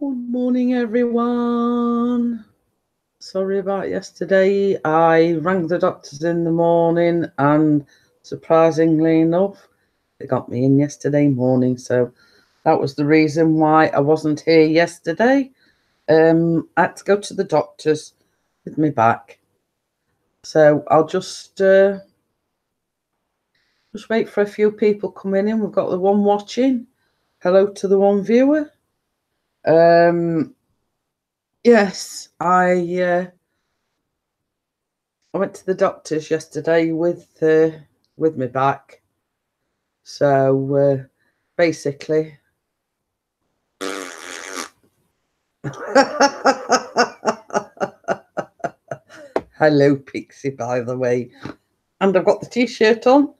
Good morning, everyone. Sorry about yesterday. I rang the doctors in the morning and surprisingly enough, they got me in yesterday morning. So that was the reason why I wasn't here yesterday. I had to go to the doctors with me back. So I'll just wait for a few people coming in. We've got the one watching. Hello to the one viewer. Yes, I went to the doctors yesterday with my back. So basically, hello Pixie, by the way, and I've got the t-shirt on.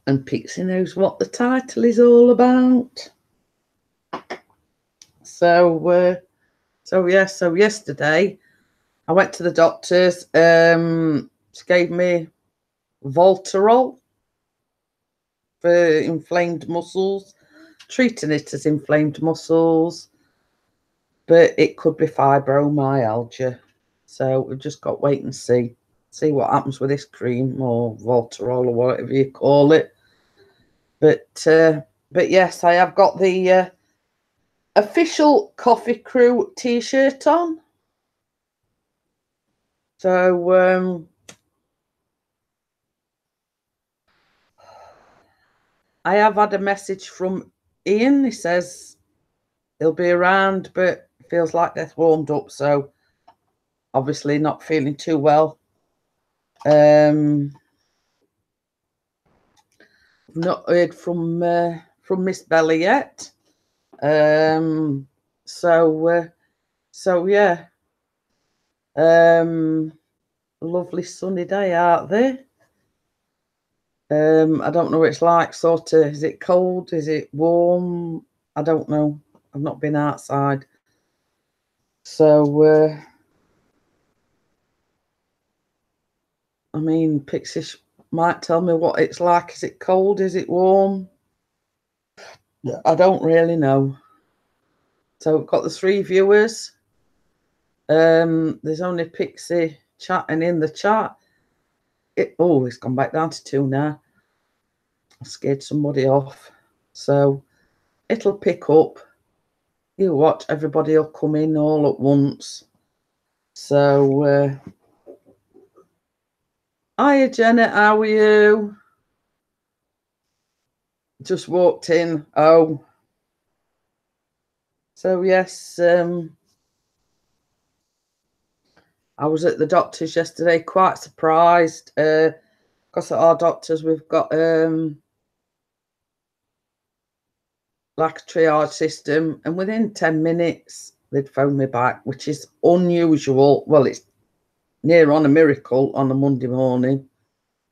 And Pixie knows what the title is all about. So yesterday I went to the doctors. She gave me Voltarol for inflamed muscles, treating it as inflamed muscles, but it could be fibromyalgia. So we've just got to wait and see what happens with this cream or Voltarol or whatever you call it. But yes, I have got the official Coffee Crew t-shirt on. So I have had a message from Ian. He says he'll be around, but feels like they're warmed up, so obviously not feeling too well. Not heard from Miss Bella yet. So yeah. Lovely sunny day out there. I don't know what it's like, sort of. Is it cold? Is it warm? I don't know. I've not been outside. So I mean, Pixie might tell me what it's like. Is it cold? Is it warm? I don't really know. So we've got the 3 viewers. There's only Pixie chatting in the chat. It's gone back down to 2 now. I scared somebody off. So it'll pick up. You watch, everybody will come in all at once. So hiya Janet, how are you? Just walked in. Oh. So yes, I was at the doctor's yesterday, quite surprised. Because at our doctors we've got like a triage system, and within 10 minutes they'd phone me back, which is unusual. Well, it's near on a miracle on a Monday morning.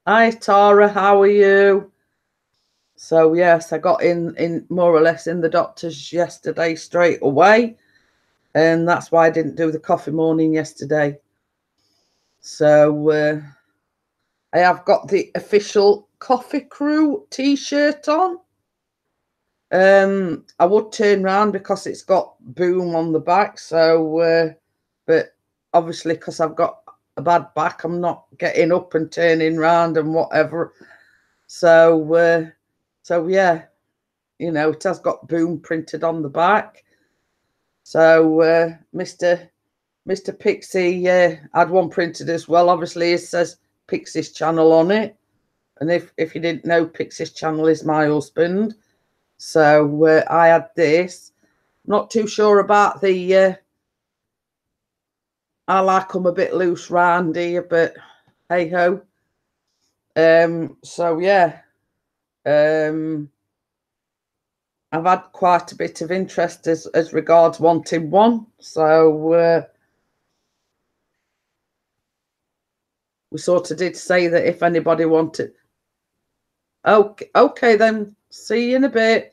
Hi Tara, how are you? So yes, I got in more or less in the doctor's yesterday straight away, and that's why I didn't do the coffee morning yesterday. So I have got the official Coffee Crew t-shirt on. I would turn around because it's got boom on the back. So, but obviously because I've got a bad back, I'm not getting up and turning around and whatever. So yeah, it has got boom printed on the back. So, Mr. Pixie had one printed as well. Obviously, it says Pixie's channel on it. And if you didn't know, Pixie's channel is my husband. So I had this. Not too sure about the. I like them a bit loose round here, but hey ho. So yeah. I've had quite a bit of interest as regards wanting one. So we sort of did say that if anybody wanted. Okay then. See you in a bit.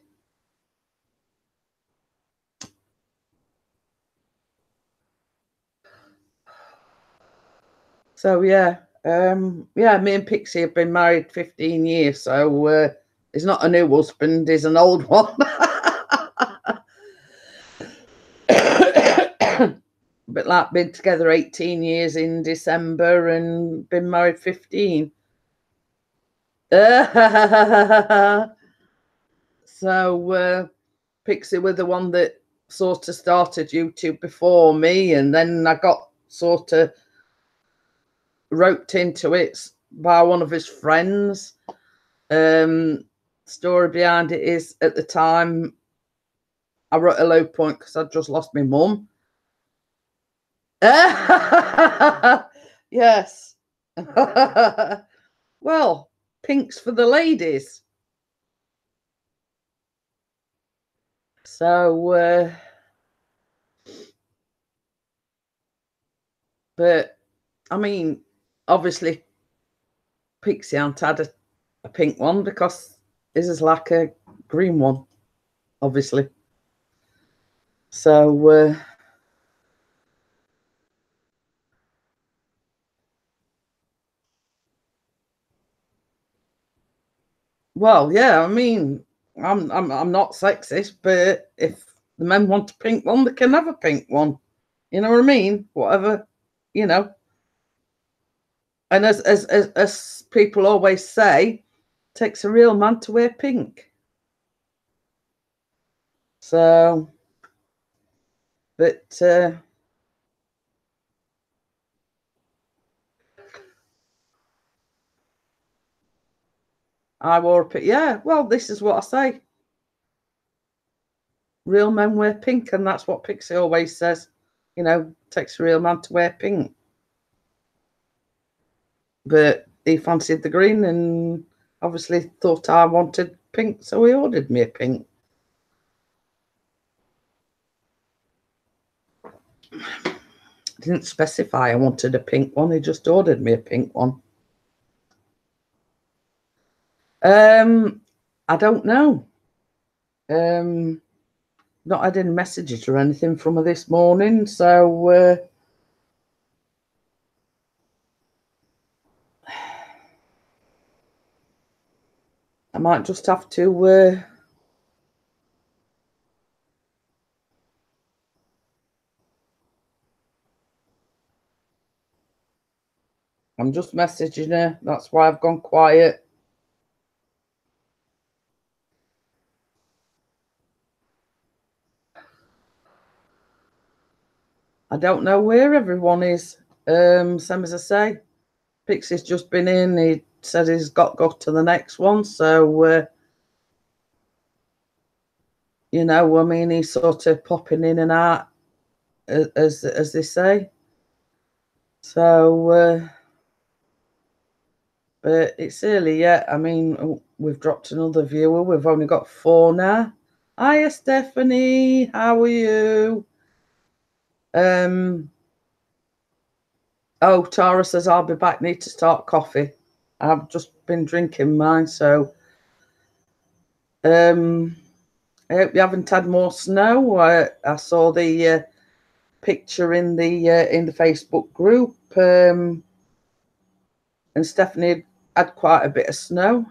So yeah, me and Pixie have been married 15 years. So He's not a new husband, he's an old one. But like, been together 18 years in December and been married 15. So Pixie were the one that sort of started YouTube before me, and then I got sort of roped into it by one of his friends. Story behind it is, at the time, I wrote a low point because I'd just lost my mum. Yes. Well, pink's for the ladies. So, but I mean, obviously, Pixie aunt had a pink one because this is like a green one, obviously. So, well, yeah, I mean, I'm not sexist, but if the men want a pink one, they can have a pink one. You know what I mean? Whatever, you know. And as people always say, it takes a real man to wear pink. So, but I wore a pink. Yeah, well, this is what I say. Real men wear pink, and that's what Pixie always says. You know, takes a real man to wear pink. But he fancied the green and obviously thought I wanted pink, so he ordered me a pink. Didn't specify I wanted a pink one, he just ordered me a pink one. I don't know. Not had any messages or anything from her this morning, so I might just have to I'm just messaging her. That's why I've gone quiet. I don't know where everyone is. Same as I say, Pixie's just been in. He said he's got to go to the next one. So, you know, I mean, he's sort of popping in and out, as they say. So, but it's early yet. I mean, we've dropped another viewer. We've only got 4 now. Hiya, Stephanie. How are you? Oh, Tara says, I'll be back. Need to start coffee. I've just been drinking mine, so I hope you haven't had more snow. I saw the picture in the Facebook group, and Stephanie had quite a bit of snow.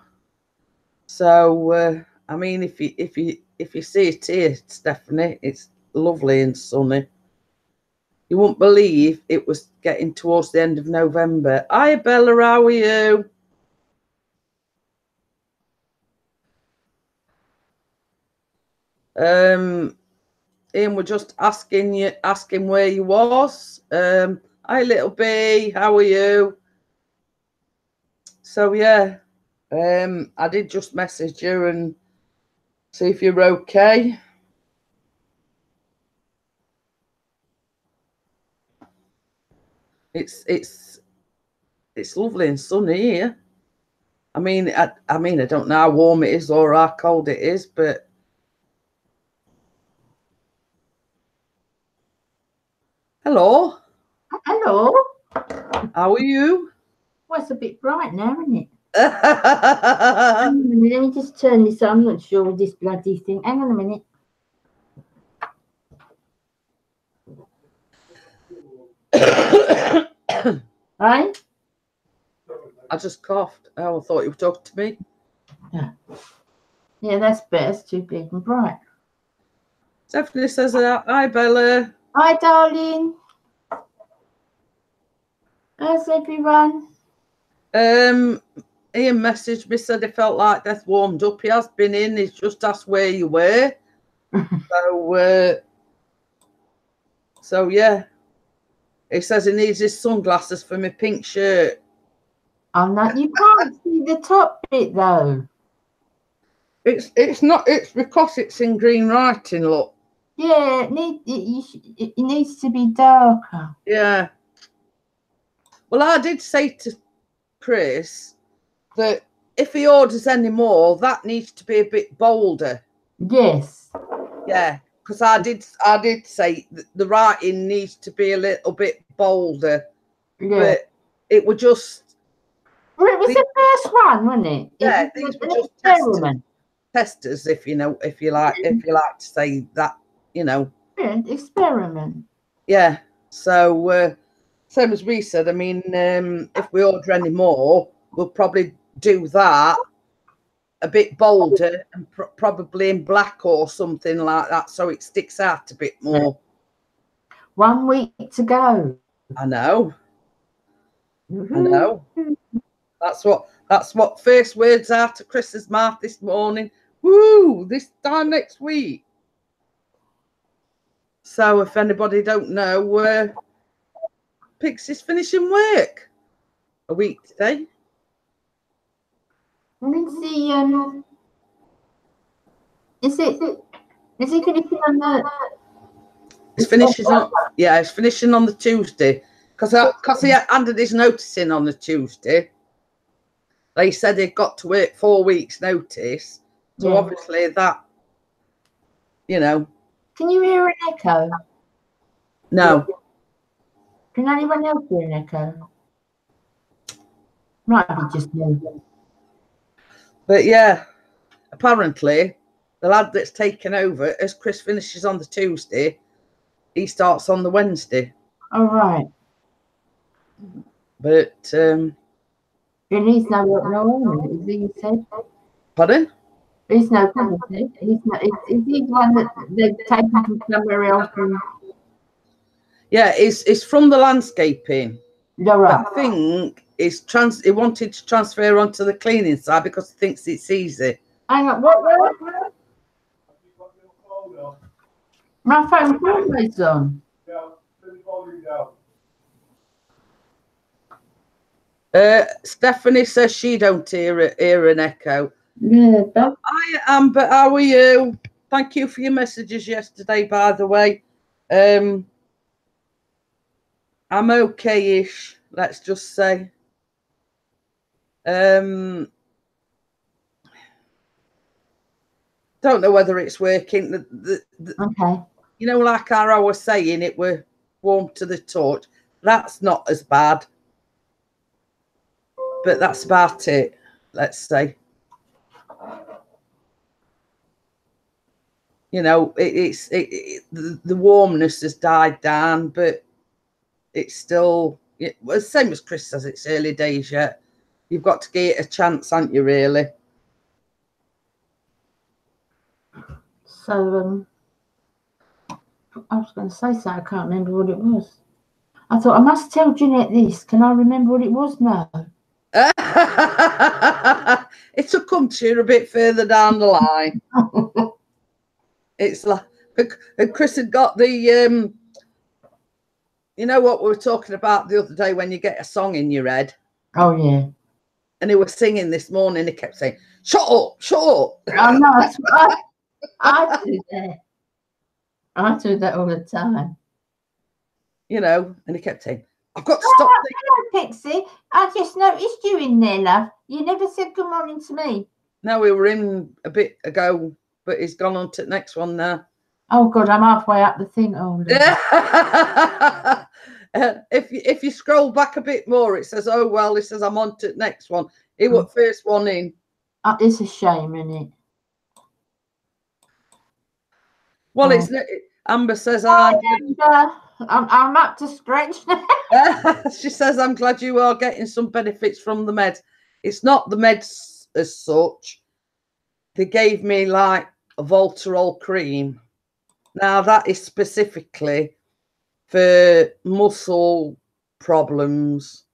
So I mean, if you see it here, Stephanie, it's lovely and sunny. You won't believe it was getting towards the end of November. Hi, Bella, how are you? Ian, we're just asking where you was. Hi, little B, how are you? So yeah, I did just message you and see if you're okay. It's lovely and sunny here. I mean, I don't know how warm it is or how cold it is, but hello. Hello. How are you? Well, it's a bit bright now, isn't it? Hang on a minute, let me just turn this on. I'm not sure with this bloody thing. Hang on a minute. Right? I just coughed. Oh, I thought you were talking to me. Yeah. Yeah, that's better. It's too big and bright. Stephanie says, hi, Bella. Hi, darling. How's everyone? Ian messaged me, said he felt like Death warmed up. He has been in. He's just asked where you were. So yeah. He says he needs his sunglasses for my pink shirt. I'm not. You can't see the top bit though. It's not. It's because it's in green writing. Look. Yeah, it needs to be darker. Yeah. Well, I did say to Chris that if he orders any more, that needs to be a bit bolder. Yes. Yeah, because I did say that the writing needs to be a little bit bolder. Yeah. But it would just. Well, it was the first one, wasn't it? Yeah, these were just testers, if you like to say that, Yeah, experiment. Yeah. So same as we said. I mean, if we order any more, we'll probably do that a bit bolder and probably in black or something like that, so it sticks out a bit more. 1 week to go. I know. I know. That's what first words out of Chris's mouth this morning. Woo! This time next week. So if anybody don't know, Pixie's finishing work a week today. Let me see. Is it finishing on the? It's finishing on. Yeah, it's finishing on the Tuesday because he handed his notice in on the Tuesday. They said they'd got to work 4 weeks' notice, so obviously that, Can you hear an echo? No. Can anyone else hear an echo? Might be just me. But yeah, apparently the lad that's taken over, as Chris finishes on the Tuesday, he starts on the Wednesday. All right. But and he's no is he said? Pardon? He's no penalty. He's not. Is he one that they've taken from somewhere else? Yeah, it's from the landscaping. You're right. I think he wanted to transfer onto the cleaning side because he thinks it's easy. Hang on, what? My phone's always on. Stephanie says she don't hear an echo. Yeah, I am, but how are you? Thank you for your messages yesterday, by the way. I'm okay-ish, let's just say. Don't know whether it's working. Okay. Like I was saying, it were warm to the touch. That's not as bad. But that's about it, let's say. The warmness has died down, but it's still the same as Chris says, it's early days yet. You've got to give it a chance, haven't you, really? So I was going to say something, I can't remember what it was. I thought I must tell Jeanette this. Can I remember what it was now? It'll come to you a bit further down the line. It's like Chris had got the what we were talking about the other day when you get a song in your head. Oh yeah. And he was singing this morning. He kept saying, "Shut up, shut up." Oh no, that's right. I do that. I do that all the time. And he kept saying, "I've got to stop." Hello, Pixie. I just noticed you in there, love. You never said good morning to me. No, we were in a bit ago, but he's gone on to the next one now. Oh God, I'm halfway up the thing. Oh. If you scroll back a bit more, it says, "Oh well," it says, "I'm on to the next one." He was first one in. It's a shame, isn't it? Well, it's Amber says, I'm up to scratch now. She says, "I'm glad you are getting some benefits from the meds." It's not the meds as such. they gave me like a Voltarol cream. Now that is specifically for muscle problems.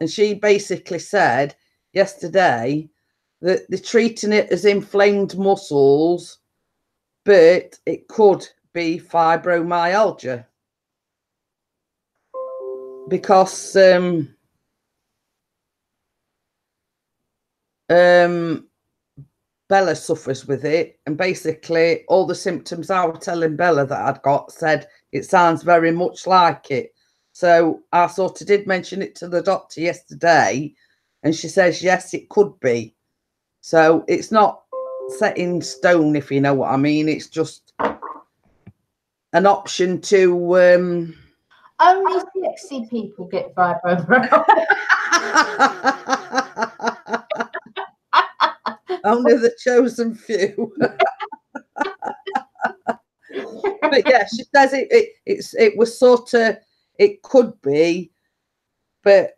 And she basically said yesterday that they're treating it as inflamed muscles, but it could be fibromyalgia. Because Bella suffers with it, and basically all the symptoms I was telling Bella that I'd got said it sounds very much like it. So I sort of did mention it to the doctor yesterday, and she says yes, it could be. So it's not set in stone, if you know what I mean. It's just an option to only sexy people get fibromyalgia. Only the chosen few. But yeah, she says it was sort of, it could be, but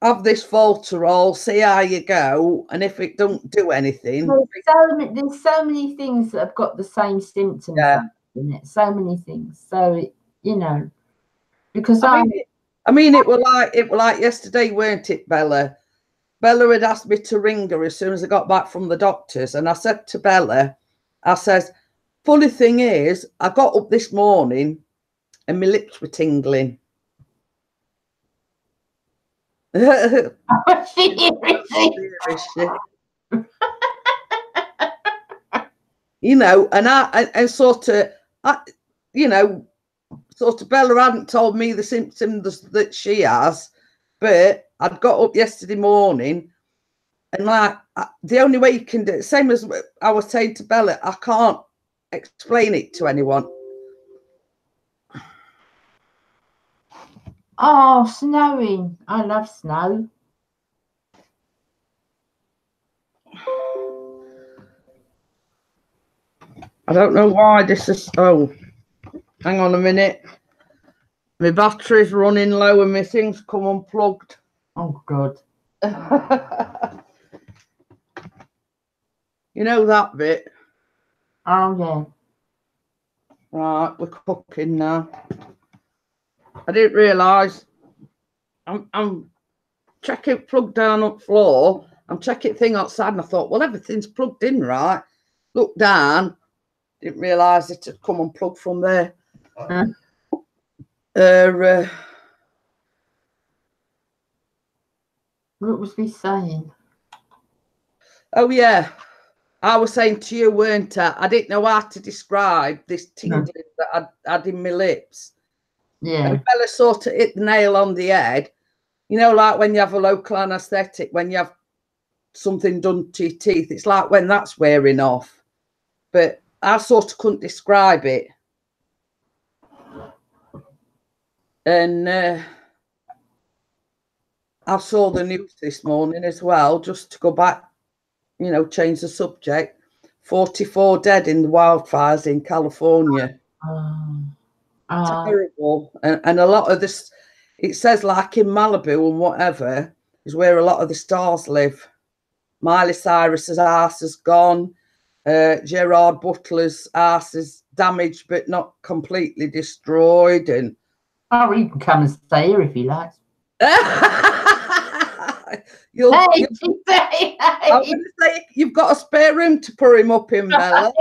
have this Voltarol, see how you go, and if it don't do anything. There's so many things that have got the same symptoms, Yeah. in it. So many things. So you know, because I mean, it were like yesterday, weren't it, Bella? Bella had asked me to ring her as soon as I got back from the doctors, and I said to Bella, I says, funny thing is, I got up this morning and my lips were tingling. You know, and sort of, you know, sort of Bella hadn't told me the symptoms that she has, but I'd got up yesterday morning, and like the only way you can do it, same as I was saying to Bella, I can't explain it to anyone. Oh, snowing. I love snow. I don't know why this is. Oh, hang on a minute. My battery's running low and my thing's come unplugged. Oh, God. You know that bit? Oh, yeah. Right, we're cooking now. I didn't realise. I'm checking plug down up floor. I'm checking thing outside, and I thought, well, everything's plugged in, right? Look down. Didn't realise it had come unplugged from there. What was we saying? Oh, yeah. I was saying to you, weren't I? I didn't know how to describe this tingling that I had in my lips. Yeah. And Bella sort of hit the nail on the head. You know, like when you have a local anaesthetic, when you have something done to your teeth, it's like when that's wearing off. But I sort of couldn't describe it. And I saw the news this morning as well, just to go back, you know, change the subject. 44 dead in the wildfires in California. Terrible. And a lot of this, it says like in Malibu and whatever, is where a lot of the stars live. Miley Cyrus's ass is gone. Gerard Butler's ass is damaged but not completely destroyed. And oh, he can come and stay here if he likes. I'm going to say you've got a spare room to put him up in, Bella.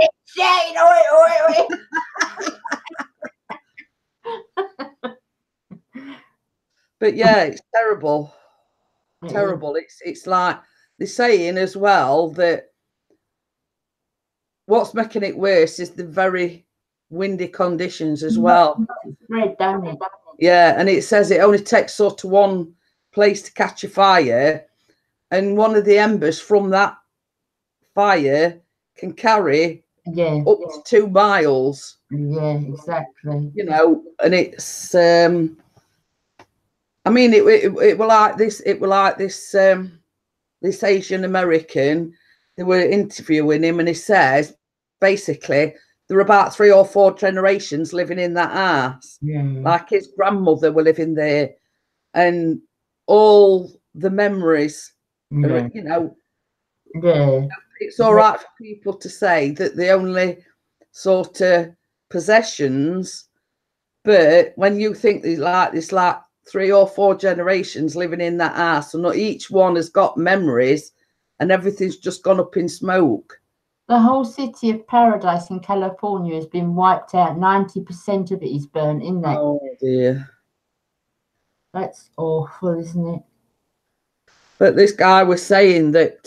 But yeah, it's terrible. Terrible. It's like they're saying as well that what's making it worse is the very windy conditions as well. Red, don't it? Yeah, and it says it only takes sort of one place to catch a fire, and one of the embers from that fire can carry up to 2 miles. Yeah, exactly. You know, and it's I mean, it were like this. It were like this. This Asian American. They were interviewing him, and he says basically there were about 3 or 4 generations living in that house. Yeah. Like his grandmother were living there, and all the memories. You know. Yeah. it's all right for people to say that the only sort of possessions, but when you think there's like 3 or 4 generations living in that house, and not each one has got memories, and everything's just gone up in smoke. The whole city of Paradise in California has been wiped out. 90% of it is burnt, isn't it? Oh dear. That's awful, isn't it? But this guy was saying that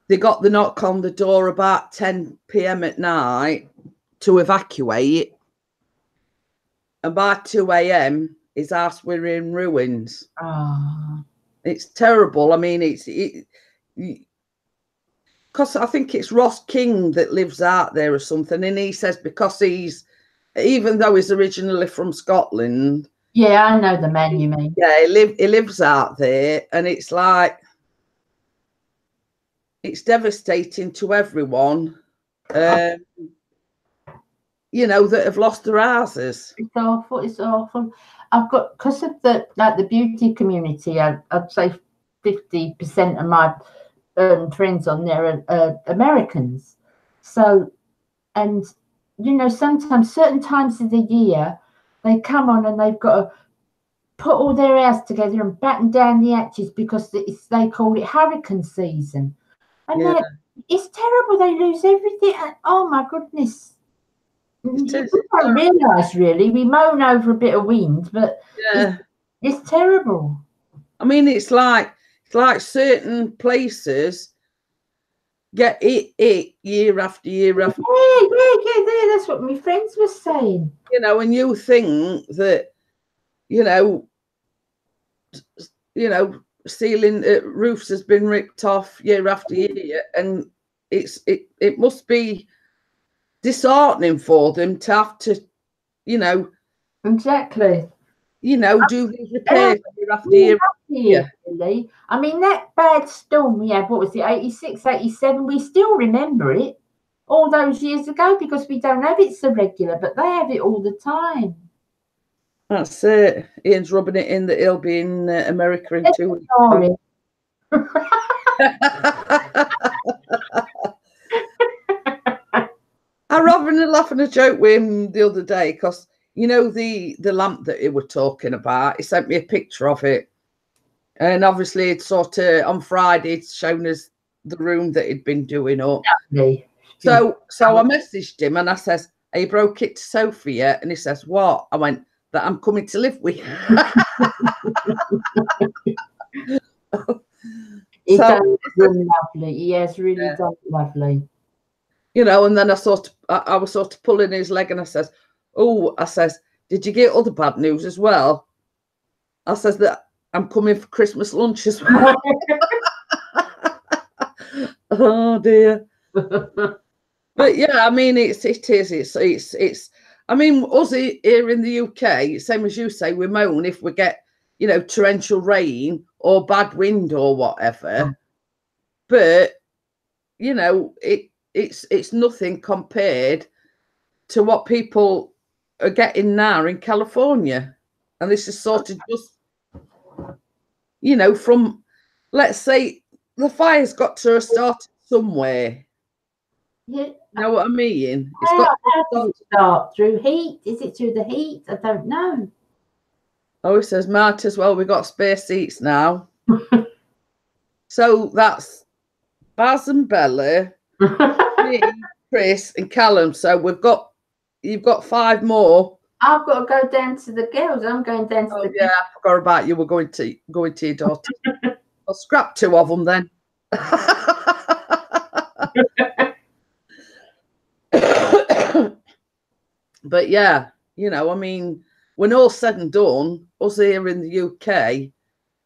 they got the knock on the door about 10 p.m. at night to evacuate, and by 2 a.m. his house were in ruins. Oh. It's terrible. I mean, because I think it's Ross King that lives out there or something, and he says because even though he's originally from Scotland. Yeah, I know the man you mean. Yeah, he lives out there, and it's like, it's devastating to everyone, you know, that have lost their houses. It's awful. It's awful. I've got, because of the beauty community, I'd say 50% of my friends on there are Americans. So, and you know, sometimes certain times of the year they come on and they've got to put all their house together and batten down the hatches because they call it hurricane season, and yeah, it's terrible. They lose everything. Oh my goodness. We don't realise, really. We moan over a bit of wind, but yeah, it's terrible. I mean, it's like certain places get it year after year after. Yeah. That's what my friends were saying. You know, and you think that, you know, ceiling roofs has been ripped off year after year, and it must be disheartening for them to have to, you know, exactly, you know, do these repairs year after year. Yeah, really. I mean, that bad storm we had, what was it, 86, 87, we still remember it all those years ago because we don't have it so regular, but they have it all the time. That's it. Ian's rubbing it in that he'll be in America in 2 weeks. I rather laughing a joke with him the other day because, you know, the lamp that he were talking about, he sent me a picture of it. And obviously it's sort of on Friday, it's shown us the room that he'd been doing up. Lovely. So I messaged him and I says, "Hey, broke it to Sophia?" And he says, "What?" I went, "That I'm coming to live with." He's done really lovely. He has really done lovely. You know, and then I was sort of pulling his leg and I says, "Oh," I says, "did you get other bad news as well?" I says that I'm coming for Christmas lunch as well. Oh dear. But yeah, I mean, it's I mean, us here in the UK, same as you say, we moan if we get, you know, torrential rain or bad wind or whatever. But you know, it's nothing compared to what people are getting now in California. And this is sort of just, you know, from, let's say, the fire's got to have started somewhere. Yeah. You know what I mean? It's got to start through heat. Is it through the heat? I don't know. Oh, he says, might as well. We've got spare seats now. So that's Baz and Bella, me, Chris, and Callum. So you've got 5 more. I've got to go down to the girls. I'm going down to the girls. Yeah, I forgot about you. We're going to your daughter. I'll scrap 2 of them then. But yeah, you know, I mean, when all's said and done, us here in the UK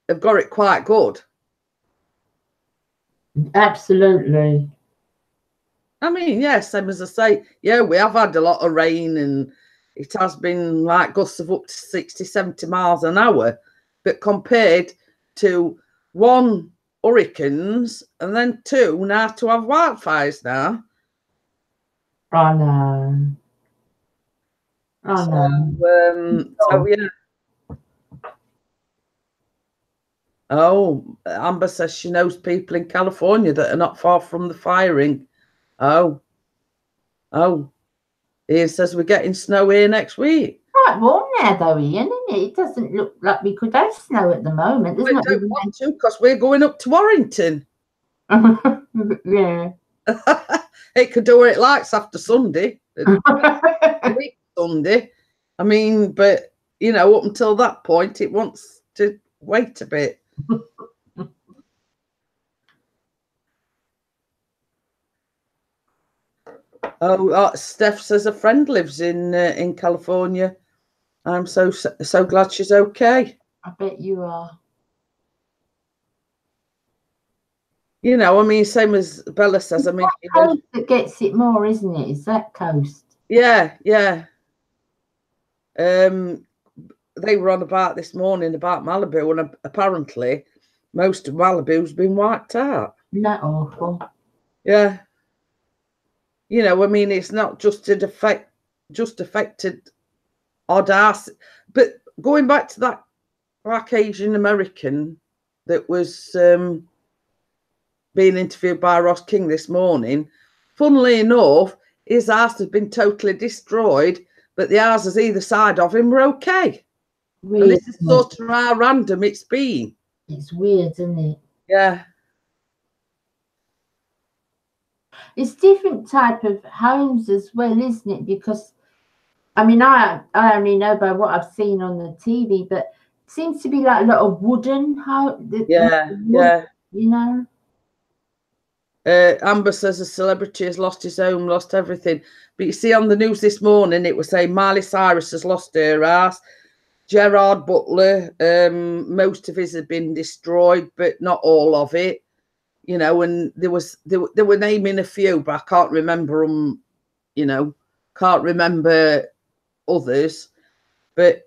have got it quite good. Absolutely. I mean, yeah, same as I say, yeah, we have had a lot of rain and it has been like gusts of up to 60, 70 miles an hour. But compared to 1, hurricanes, and then 2, now to have wildfires now. I know. So yeah. Oh, Amber says she knows people in California that are not far from the firing. Oh. Ian says we're getting snow here next week. Quite warm now, though, Ian, isn't it? It doesn't look like we could have snow at the moment. We don't want to because we're going up to Warrington. Yeah. It could do what it likes after Sunday. Sunday. I mean, but, you know, up until that point, it wants to wait a bit. Steph says a friend lives in California. I'm so glad she's okay. I bet you are. You know, I mean, same as Bella says. I mean, that coast that gets it more, isn't it? Is that coast? Yeah. They were on about this morning about Malibu, and apparently most of Malibu's been wiped out. Isn't that awful? Yeah. You know, I mean, it's not just affected odd ass, but going back to that black Asian American that was being interviewed by Ross King this morning, funnily enough, his ass has been totally destroyed, but the houses either side of him were okay. Really? And this is sort of how random it's been. It's weird, isn't it? Yeah. It's different type of homes as well, isn't it? Because, I mean, I only know by what I've seen on the TV, but it seems to be like a lot of wooden house. Yeah. You know? Amber says a celebrity has lost his home, lost everything. But you see on the news this morning, it was saying Miley Cyrus has lost her house. Gerard Butler, most of his had been destroyed, but not all of it. You know, and they were naming a few, but I can't remember them. You know, can't remember others. But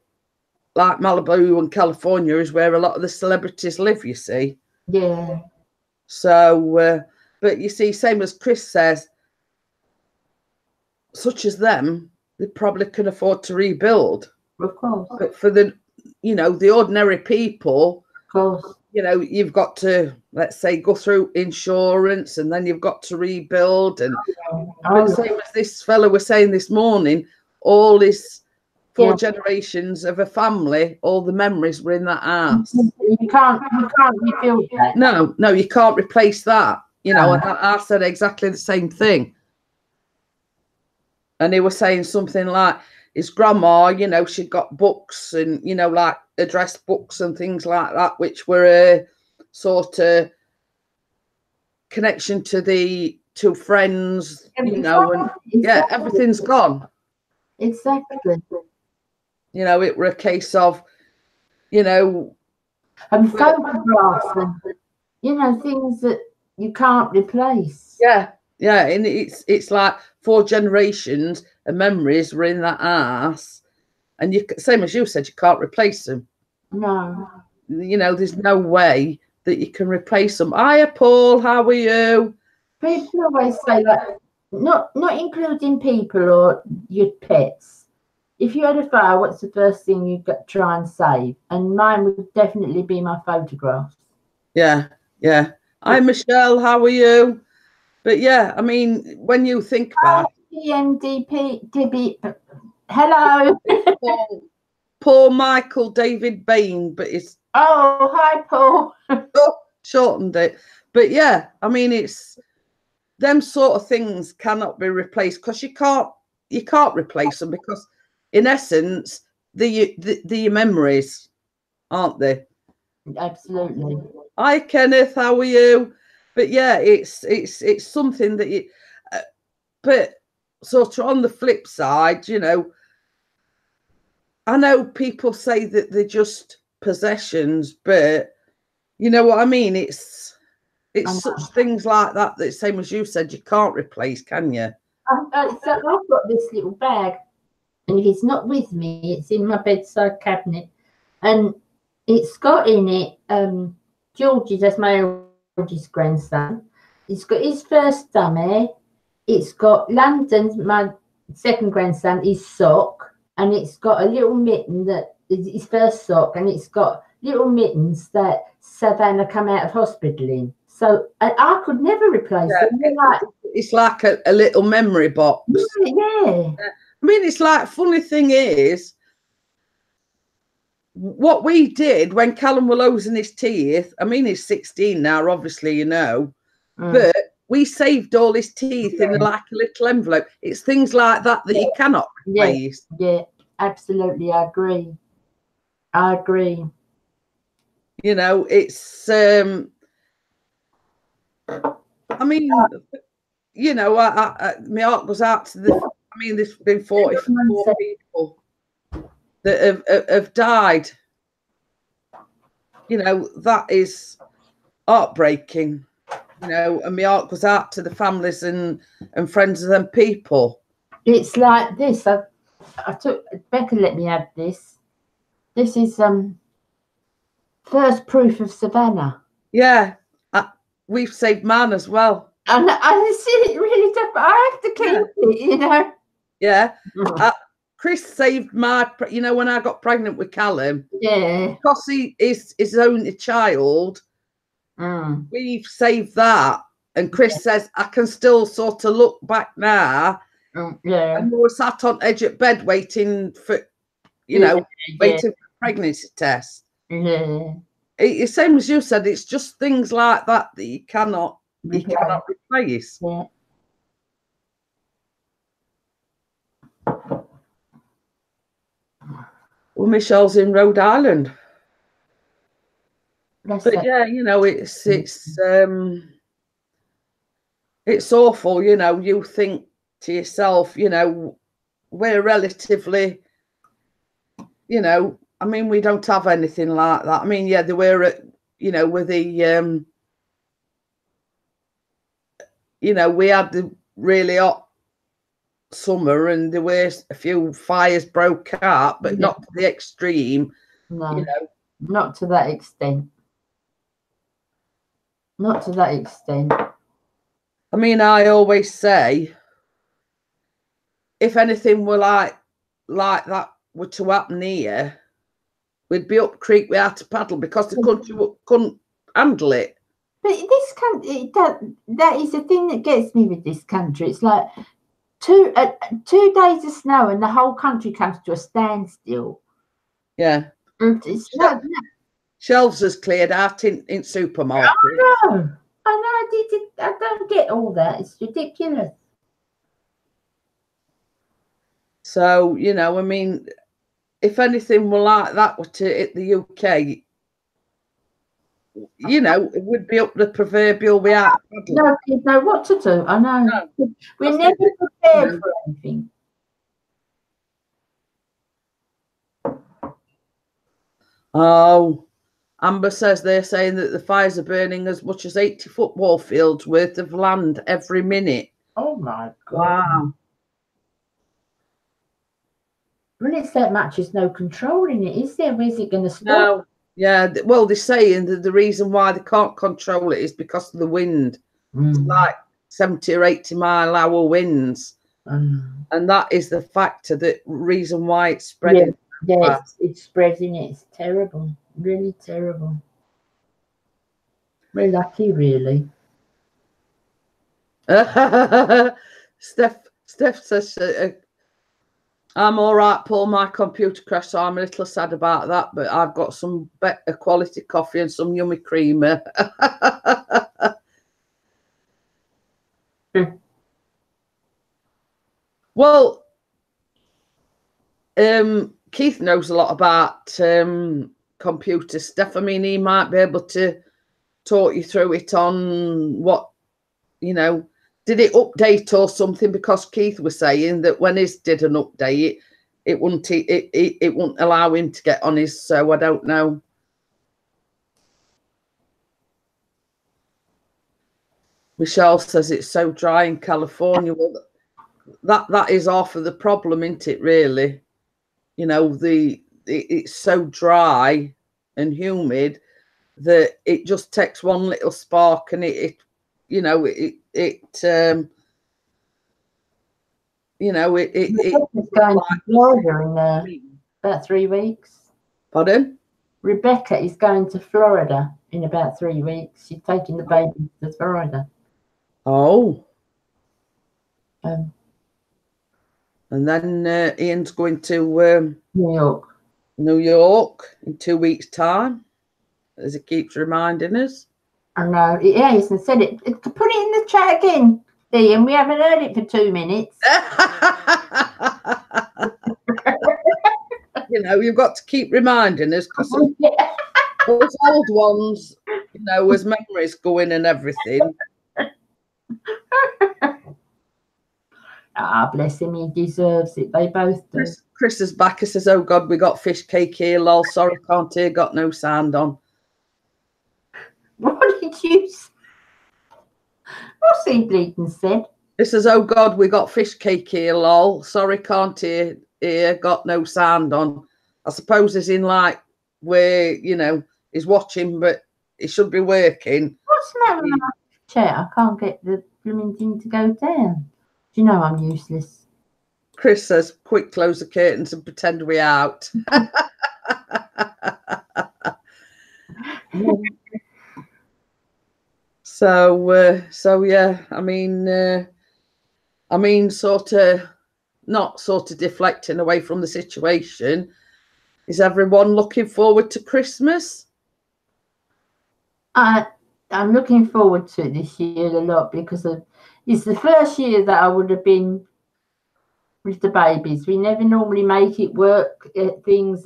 like Malibu and California is where a lot of the celebrities live. You see. Yeah. So, but you see, same as Chris says, such as them, they probably can afford to rebuild. Of course. But for the, you know, the ordinary people, of course, you know, you've got to, let's say, go through insurance, and then you've got to rebuild. And but same as this fella was saying this morning, all his 4 generations of a family, all the memories were in that house. You can't rebuild that. No, you can't replace that. You know, and I said exactly the same thing. And he was saying something like his grandma, you know, she'd got books and, you know, like address books and things like that, which were a sort of connection to the 2 friends, you know, and everything's gone. Exactly. You know, it were a case of, you know, and photographs and, you know, things that you can't replace. Yeah, and it's like 4 generations of memories were in that ass, and you, same as you said, you can't replace them. No. You know, there's no way that you can replace them. Hiya, Paul, how are you? People always say that, not including people or your pets. If you had a fire, what's the first thing you'd try and save? And mine would definitely be my photographs. Yeah. Hi, Michelle, how are you? But yeah, I mean, when you think about PMDP, hello. Paul Michael David Bain, but it's hi, Paul. Shortened it. But yeah, I mean, it's them sort of things cannot be replaced, because you can't replace them, because in essence, the memories, aren't they? Absolutely. Hi, Kenneth, how are you? But yeah, it's something that you, but sort of on the flip side, you know, I know people say that they're just possessions, but you know what I mean? It's such things like that, that same as you said, you can't replace, can you? So I've got this little bag, and if it's not with me, it's in my bedside cabinet, and it's got in it George's, that's my oldest grandson. It's got his first dummy. It's got London's, my second grandson, his sock, and it's got a little mitten that is his first sock, and it's got little mittens that Savannah come out of hospital in. So I could never replace them. It's like a little memory box. Yeah. I mean, it's like, funny thing is, what we did when Callum was losing his teeth, I mean, he's 16 now, obviously, you know, but we saved all his teeth in like a little envelope. It's things like that you cannot replace. Yeah, absolutely. I agree. You know, it's, I mean, you know, my heart goes out to I mean, there's been 44 people that have died. You know, that is heartbreaking. You know, and my heart goes out to the families and friends of them people. It's like this. I took Becca. Let me have this. This is first proof of Savannah. Yeah, we've saved man as well. And I see it really tough, but I have to keep it, you know. Yeah. Chris saved my, you know, when I got pregnant with Callum. Yeah. Because he is his only child, we've saved that. And Chris says, I can still sort of look back now. Yeah. And we were sat on edge of bed waiting for, you know, waiting for pregnancy test. Yeah. It's same as you said, it's just things like that you cannot replace. Yeah. Well, Michelle's in Rhode Island. But yeah, you know, it's awful, you know. You think to yourself, you know, we're relatively, you know, I mean, we don't have anything like that. I mean, yeah, they were at, you know, with the, you know, we had the really hot summer and there were a few fires broke out, but not to the extreme. No, you know. Not to that extent. Not to that extent. I mean, I always say, if anything were like that were to happen here, we'd be up creek without a paddle because the country couldn't handle it. But this country, that is the thing that gets me with this country. It's like 2 days of snow and the whole country comes to a standstill. Yeah. It's shelves has cleared out in supermarkets. I know. I don't get all that. It's ridiculous. So, you know, I mean, if anything were like that were to hit the UK, you know, it would be up the proverbial without. No, you know what to do. I know. No, we're never prepared for anything. Oh, Amber says they're saying that the fires are burning as much as 80 football fields worth of land every minute. Oh my God. Wow. When it's that much, there's no controlling it, is there? Where's it going to stop? No. Yeah, well, they're saying that the reason why they can't control it is because of the wind. It's like 70 or 80-mile-an-hour winds. And that is the factor, the reason why it's spreading. Yeah, it's spreading. It's terrible. Really terrible. We're lucky, really. Steph says, I'm all right, Paul. My computer crashed, so I'm a little sad about that, but I've got some better quality coffee and some yummy creamer. Well, Keith knows a lot about computer stuff. I mean, he might be able to talk you through it on what, you know, did it update or something? Because Keith was saying that when his did an update, it wouldn't allow him to get on his. So I don't know. Michelle says it's so dry in California. Well, that is half of the problem, isn't it? Really, you know, it's so dry and humid that it just takes one little spark and it you know, it's going to Florida in about 3 weeks. Pardon? Rebecca is going to Florida in about 3 weeks. She's taking the baby to Florida. Oh. Um, and then Ian's going to New York. New York in 2 weeks' time, as he keeps reminding us. I know. Yeah, he hasn't said it. Put it in the chat again, Ian. We haven't heard it for 2 minutes. You know, you've got to keep reminding us, because those old ones, you know, as memories go in and everything. Ah, bless him, he deserves it. They both do. Chris is back. He says, "Oh God, we got fish cake here. Lol, sorry, can't hear. Got no sound on." What did you say? What's he bleeding said? He says, "Oh God, we got fish cake here. Lol, sorry, can't hear. Got no sound on." I suppose it's in like where, you know, he's watching, but he should be working. What's the matter with my chair? I can't get the blooming thing to go down. Do you know I'm useless? Chris says, "Quick, close the curtains and pretend we're out." So yeah, I mean, sort of not sort of deflecting away from the situation. Is everyone looking forward to Christmas? I'm looking forward to it this year a lot, because it's the first year that I would have been with the babies. We never normally make it work, things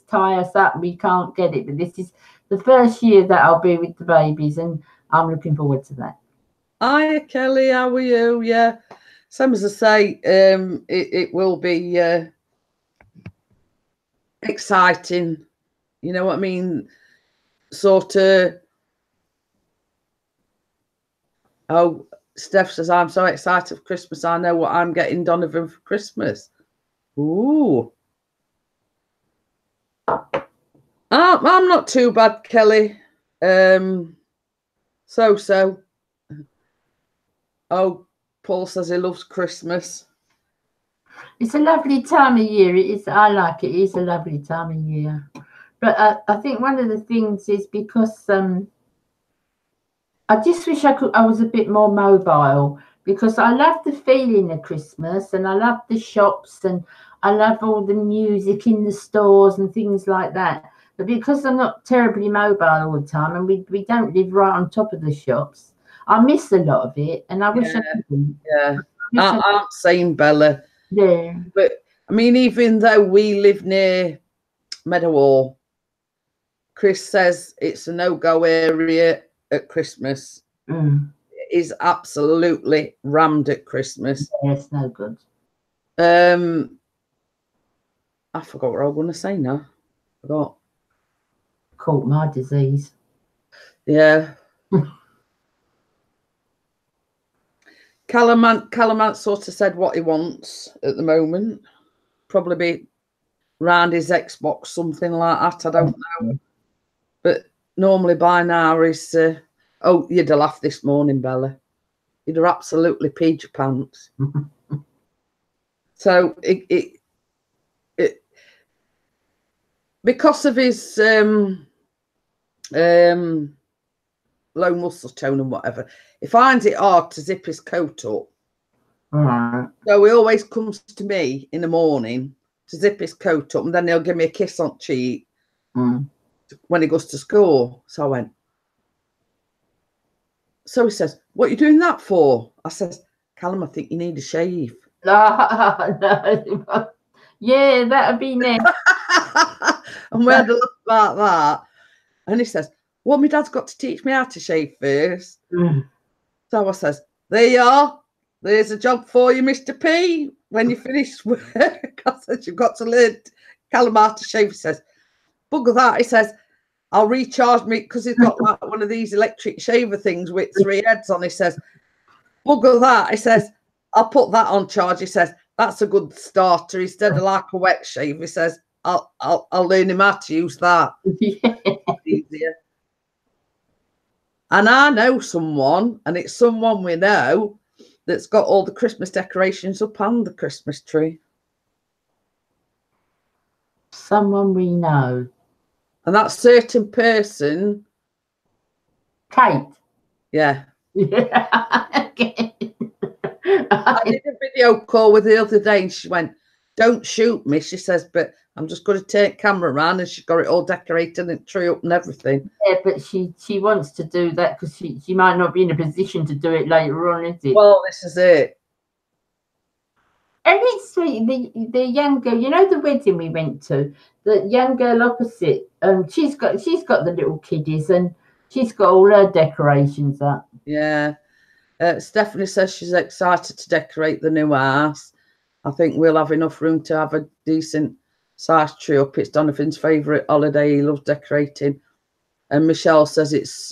tie us up and we can't get it. But this is the first year that I'll be with the babies, and I'm looking forward to that. Hiya, Kelly, how are you? Yeah, same as I say, it will be exciting. You know what I mean? Sort of. Oh, Steph says, "I'm so excited for Christmas. I know what I'm getting Donovan for Christmas." Ooh. I'm not too bad, Kelly. So. Oh, Paul says he loves Christmas. It's a lovely time of year. It is. I like it. It's a lovely time of year. But I think one of the things is because I just wish I was a bit more mobile, because I love the feeling of Christmas, and I love the shops, and I love all the music in the stores and things like that. But because I'm not terribly mobile all the time, and we don't live right on top of the shops, I miss a lot of it, and I wish I didn't. Yeah, I'm saying, Bella. Yeah. But I mean, even though we live near Meadowhall, Chris says it's a no-go area at Christmas. It is absolutely rammed at Christmas. Yeah, it's no good. I forgot what I was going to say now. Forgot. Caught my disease. Yeah. Calamant sort of said what he wants at the moment. Probably be round his Xbox, something like that. I don't know. But normally by now he's... oh, you'd have laughed this morning, Bella. You'd have absolutely peed your pants. So it because of his low muscle tone and whatever, he finds it hard to zip his coat up. So he always comes to me in the morning to zip his coat up, and then he'll give me a kiss on the cheek when he goes to school. So I went. So he says, "What are you doing that for?" I says, "Callum, I think you need a shave." No. Yeah, that'd be next. And we had a look about that. And he says, "Well, my dad's got to teach me how to shave first." So I says, "There you are. There's a job for you, Mr. P. When you finish work." I said, "You've got to learn Callum how to shave." He says, "Bugger that." He says, "I'll recharge me," because he's got like one of these electric shaver things with 3 heads on. He says, "Bugger that." He says, "I'll put that on charge." He says, "That's a good starter. Instead of like a wet shave," he says, I'll learn him how to use that. Yeah. Easier. And I know someone, and it's someone we know, that's got all the Christmas decorations up and the Christmas tree. Someone we know. And that certain person, Kate. yeah. Yeah. I did a video call with the other day and she went, "Don't shoot me." She says, "But I'm just going to take camera around," and she's got it all decorated and tree up and everything. Yeah, but she wants to do that because she might not be in a position to do it later on, is it? Well, this is it. And it's sweet. The young girl, you know, the wedding we went to, the young girl opposite, she's got the little kiddies and she's got all her decorations up. Yeah. Stephanie says she's excited to decorate the new house. I think we'll have enough room to have a decent sized tree up. It's Donovan's favourite holiday. He loves decorating. And Michelle says it's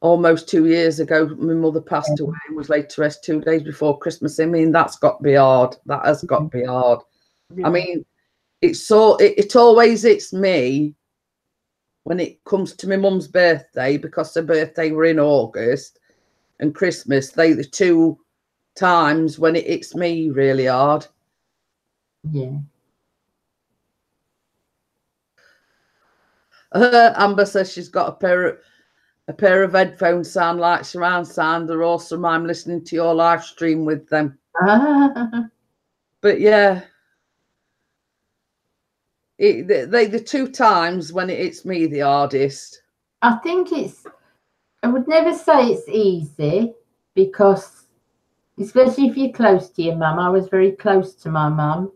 almost 2 years ago my mother passed away and was laid to rest 2 days before Christmas. I mean, that's got to be hard. That has got to be hard. I mean, it's always me when it comes to my mum's birthday, because her birthday were in August, and Christmas, they the two times when it's me really hard. Yeah. Amber says she's got a pair of headphones sound like surround sound. They're awesome. I'm listening to your live stream with them. But yeah, the two times when it's me the hardest. I think I would never say it's easy, because especially if you're close to your mum. I was very close to my mum,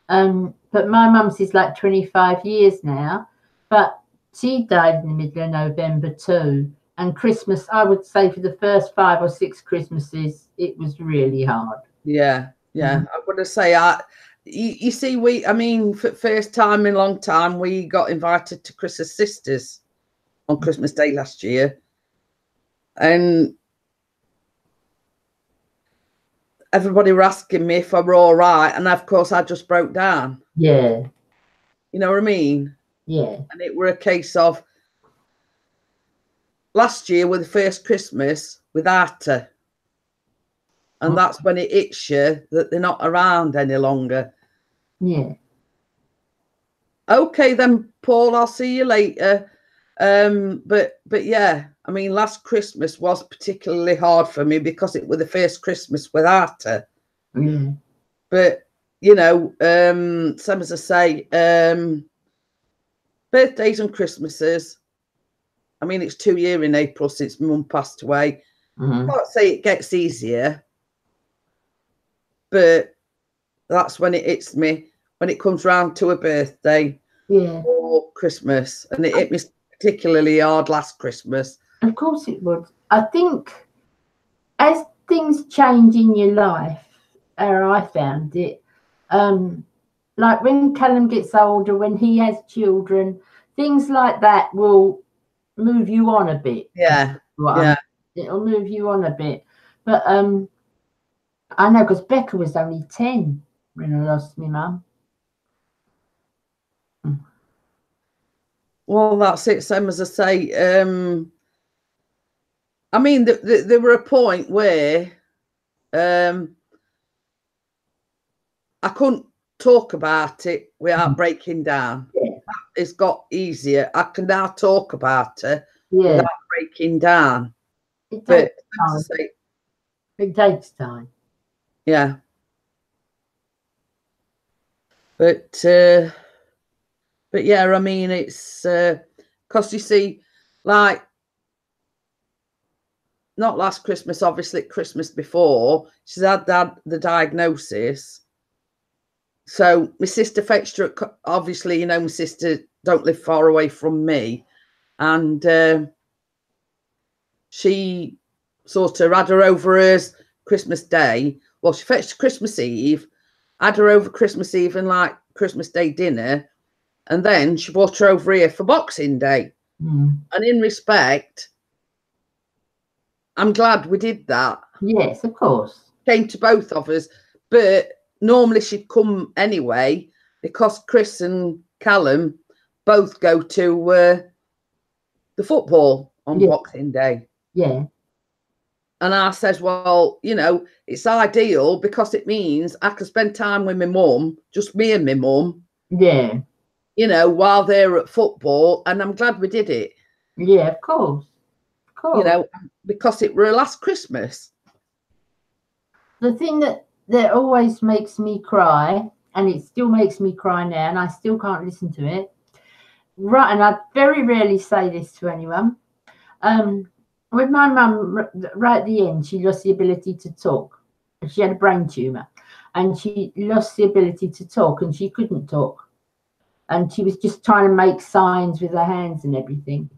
but my mum's is like 25 years now, but she died in the middle of November too. And Christmas, I would say for the first 5 or 6 Christmases, it was really hard. Yeah. I'm going to say, you see, for the first time in a long time, we got invited to Chris's sisters on Christmas Day last year. And everybody were asking me if I were all right. And of course, I just broke down. Yeah. You know what I mean? Yeah. And it were a case of last year with the first Christmas without her. And that's when it hits you that they're not around any longer. Yeah. Okay then, Paul, I'll see you later. But yeah, I mean, last Christmas was particularly hard for me because it was the first Christmas without her. Yeah. But, you know, same as I say, birthdays and Christmases, I mean, it's 2 years in April since my mum passed away. I can't say it gets easier, but that's when it hits me, when it comes round to a birthday or Christmas. And it hit me particularly hard last Christmas. Of course it would. I think as things change in your life, how I found it, like when Callum gets older, when he has children, things like that will move you on a bit. Yeah. It'll move you on a bit. But I know, because Becca was only 10 when I lost my mum. Well, that's it. Same as I say. I mean, there were a point where I couldn't talk about it without breaking down. Yeah. It's got easier. I can now talk about it without breaking down. It takes time. Yeah. But yeah, I mean, it's because you see, like, not last Christmas, obviously, Christmas before, she's had the diagnosis. So my sister fetched her, obviously, you know, my sister don't live far away from me. And she sort of had her over as Christmas Day. Well, she fetched Christmas Eve, had her over Christmas Eve and like Christmas Day dinner. And then she brought her over here for Boxing Day. And in respect, I'm glad we did that. Yes, of course. Came to both of us. But normally she'd come anyway, because Chris and Callum both go to the football on Boxing Day. Yeah. And I says, well, you know, it's ideal because it means I can spend time with my mum, just me and my mum. Yeah. you know, while they're at football, and I'm glad we did it. Yeah, of course. Of course. You know, because it were last Christmas. The thing that always makes me cry, and it still makes me cry now, and I still can't listen to it. Right, and I very rarely say this to anyone. With my mum, right at the end, she lost the ability to talk. She had a brain tumour, and she lost the ability to talk, and she couldn't talk. And she was just trying to make signs with her hands and everything.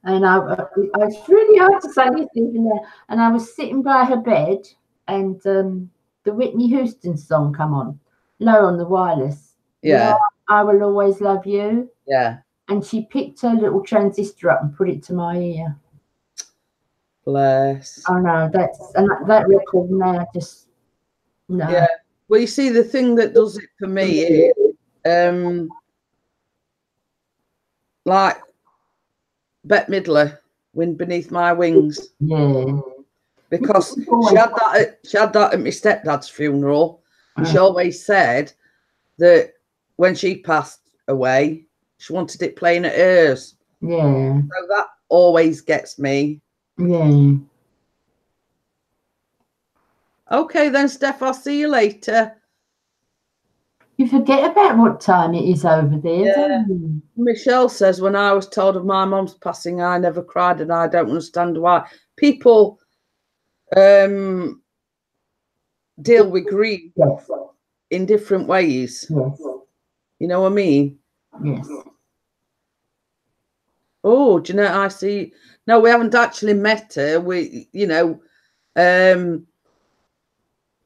And it's really hard to say this even there. And I was sitting by her bed, and the Whitney Houston song come on, low on the wireless. Yeah. You know, I Will Always Love You. Yeah. And she picked her little transistor up and put it to my ear. Bless. Oh no, that record now just no. Yeah. Well, you see, the thing that does it for me is, like Bette Midler, Wind Beneath My Wings. Yeah. Because she had that at my stepdad's funeral. And she always said that when she passed away, she wanted it playing at hers. Yeah. So that always gets me. Yeah. Okay then, Steph, I'll see you later. You forget about what time it is over there, don't you? Michelle says, when I was told of my mum's passing, I never cried, and I don't understand why. People deal with grief in different ways. Yes. You know what I mean? Yes. Oh, do you know, I see. No, we haven't actually met her. We, you know,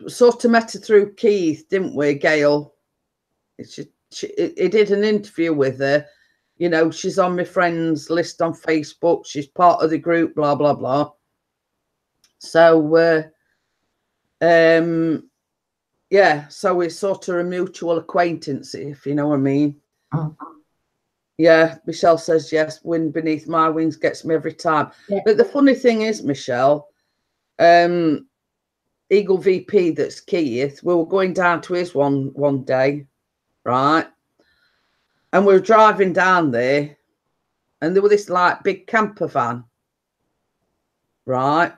sort of met her through Keith, didn't we, Gail? He did an interview with her. You know, she's on my friends list on Facebook. She's part of the group, blah, blah, blah. So, yeah, so we're sort of a mutual acquaintance, if you know what I mean. Yeah, Michelle says, yes, Wind Beneath My Wings gets me every time. Yeah. But the funny thing is, Michelle, Eagle VP, that's Keith, we were going down to his one day, right? And we were driving down there, and there was this, like, big camper van, right?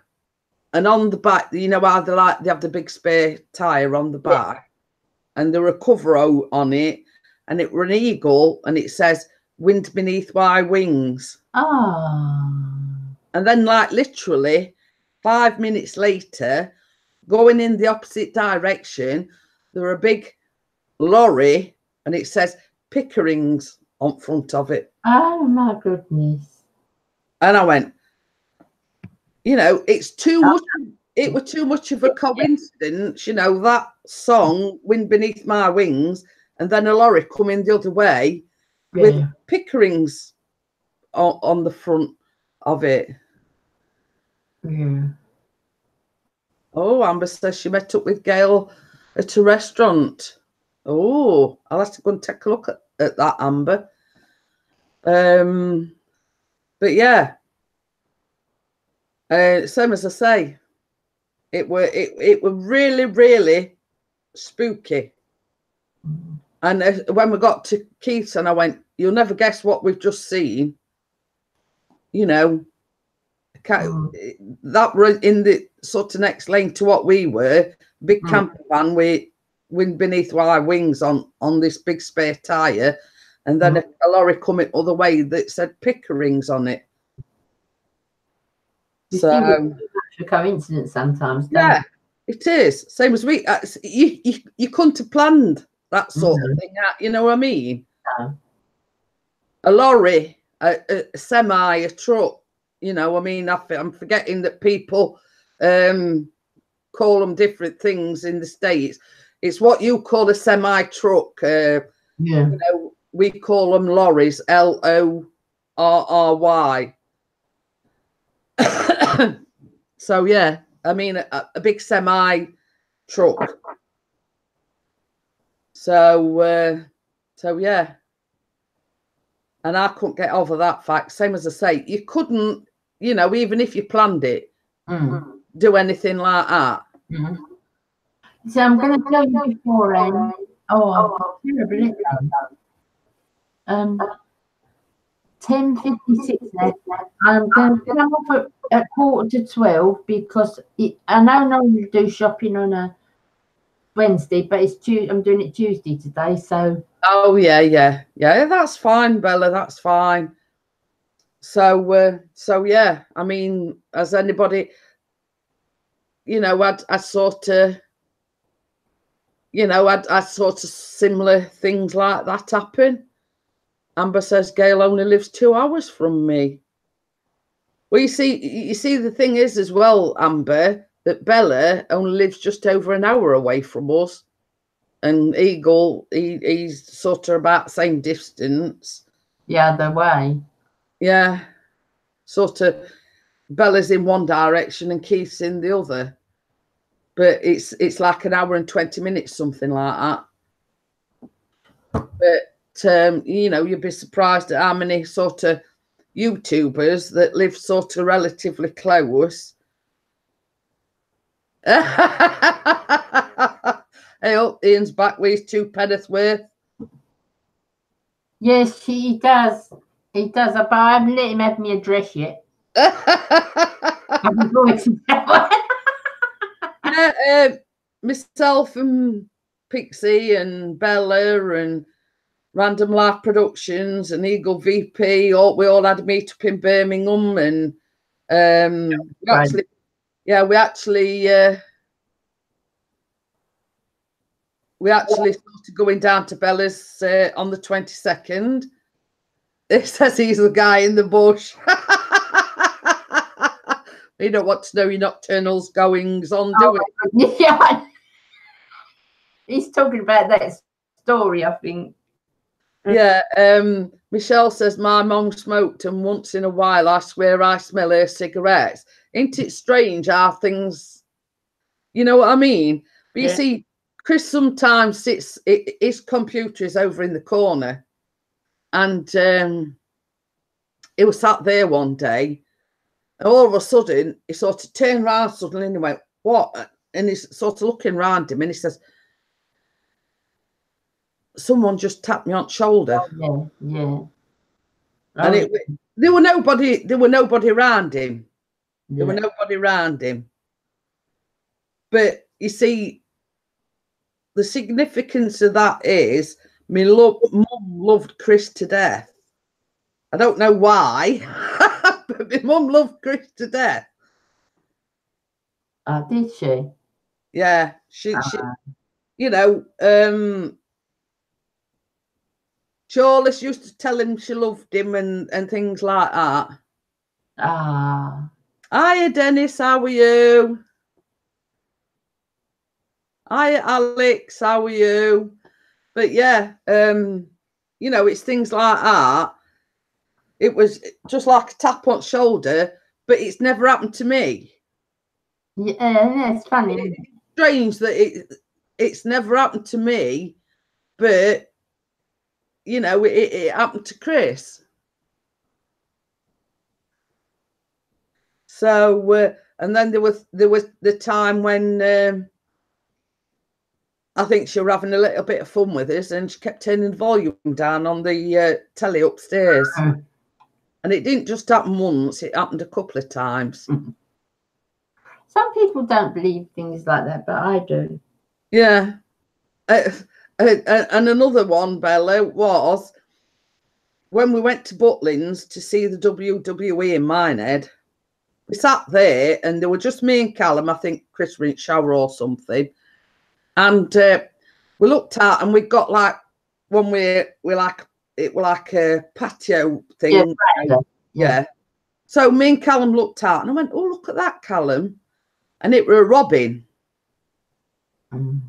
And on the back, you know how they have the big spare tyre on the back, and there were a cover on it, and it were an eagle, and it says, Wind Beneath My Wings. And then, like, literally 5 minutes later, going in the opposite direction, there were a big lorry, and it says Pickerings on front of it. Oh my goodness. And I went, you know, it's too much. It was too much of a coincidence, you know, that song, Wind Beneath My Wings, and then a lorry coming the other way with Pickerings on the front of it. Yeah. Oh, Amber says she met up with Gail at a restaurant. Oh, I'll have to go and take a look at that, Amber. But yeah, same as I say, it were really, really spooky. And when we got to Keith's, and I went, you'll never guess what we've just seen. You know, that was in the sort of next lane to what we were. Big camper van with Wind Beneath My Wings on this big spare tyre. And then a lorry coming other way that said Pickerings on it. So it's a coincidence sometimes. Yeah, it is. Same as we. You couldn't have planned that sort of thing. You know what I mean? No. A lorry, a semi, a truck. You know, I mean, I'm forgetting that people call them different things in the States. It's what you call a semi truck. You know, we call them lorries. LORRY. So yeah, I mean a big semi truck. So yeah, and I couldn't get over that fact. Same as I say, you couldn't, you know, even if you planned it, do anything like that. So I'm going to tell you beforehand. Oh, terrible. 10:56 now. I'm going to come off at 11:45 because I know normally do shopping on a Wednesday, but it's Tuesday. I'm doing it Tuesday today, so. Oh yeah. That's fine, Bella. That's fine. So yeah. I mean, has anybody, I sort of, I sort of similar things like that happen. Amber says Gail only lives 2 hours from me. Well, you see, the thing is as well, Amber, that Bella only lives just over an hour away from us, and Eagle, he's sort of about the same distance. Yeah, the way. Yeah, sort of. Bella's in one direction and Keith's in the other, but it's like an hour and 20 minutes, something like that. But you'd be surprised at how many sort of YouTubers that live sort of relatively close. Hey, oh, Ian's back with his 2 penneth worth. Yes, he does. He does. But I haven't let him have my address yet. I'm going to myself and Pixie and Bella and Random Life Productions and Eagle VP, we all had a meet up in Birmingham, and we actually started going down to Bella's on the 22nd. It says he's the guy in the bush. You don't want to know your nocturnal goings on, do we? Yeah. He's talking about that story, I think. Yeah. Michelle says my mum smoked, and once in a while I swear I smell her cigarettes. Ain't it strange how things, you know what I mean? But you see, Chris sometimes sits, his computer is over in the corner, and he was sat there one day, and all of a sudden he sort of turned around suddenly and he went, "What?" And he's sort of looking around him and he says, "Someone just tapped me on the shoulder." Yeah. And there were nobody around him. There were nobody around him. But you see, the significance of that is mum loved Chris to death. I don't know why, but my mum loved Chris to death. Did she? Yeah, she Charles used to tell him she loved him and things like that. Hiya, Dennis, how are you? Hiya, Alex, how are you? But yeah, it's things like that. It was just like a tap on the shoulder, but it's never happened to me. Yeah, it's funny. It's strange that it's never happened to me, but it happened to Chris. So and then there was the time when I think she was having a little bit of fun with us, and she kept turning the volume down on the telly upstairs. And it didn't just happen once; it happened a couple of times. Some people don't believe things like that, but I do. Yeah. And another one, Bella, was when we went to Butlins to see the WWE in Minehead. We sat there and there were just me and Callum. I think Chris was in shower or something. And we looked out and we got like one it was like a patio thing. Yeah. So me and Callum looked out and I went, "Oh, look at that, Callum." And it were a robin. And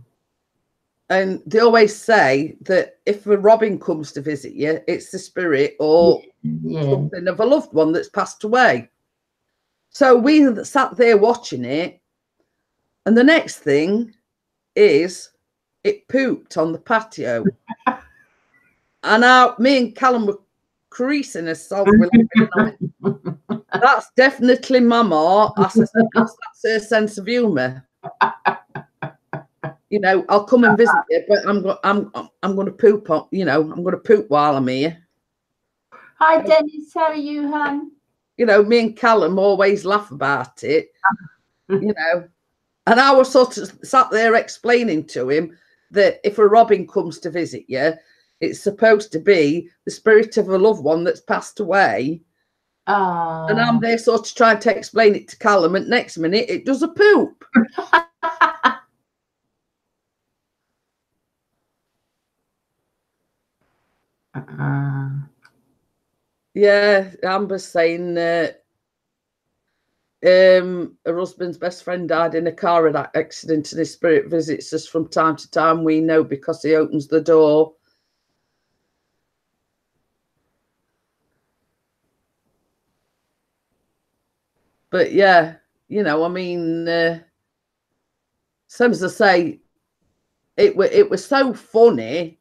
they always say that if a robin comes to visit you, it's the spirit or something of a loved one that's passed away. So we sat there watching it, and the next thing is it pooped on the patio. And me and Callum were creasing ourselves. That's definitely Mama. I said, that's her sense of humour. I'll come and visit you, but I'm going to poop on. I'm going to poop while I'm here. Hi, Dennis. How are you, hon? You know, me and Callum always laugh about it, you know. And I was sort of sat there explaining to him that if a robin comes to visit you, it's supposed to be the spirit of a loved one that's passed away. And I'm there sort of trying to explain it to Callum, and next minute it does a poop. Yeah, Amber's saying her husband's best friend died in a car accident and his spirit visits us from time to time. We know because he opens the door. But yeah, you know, I mean, same as I say, it was so funny,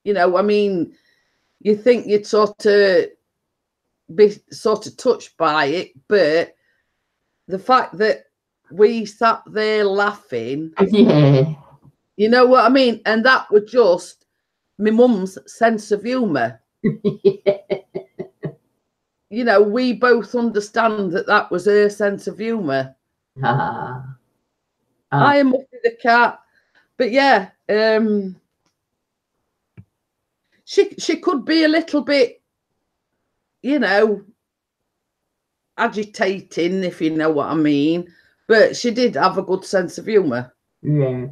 you know. I mean, you think you'd sort of be sort of touched by it, but the fact that we sat there laughing, Yeah, you know what I mean, and that was just my mum's sense of humour. You know, we both understand that that was her sense of humour. I am Muffy the cat, but yeah, she could be a little bit, you know, agitating, if you know what I mean, but she did have a good sense of humour. Yeah.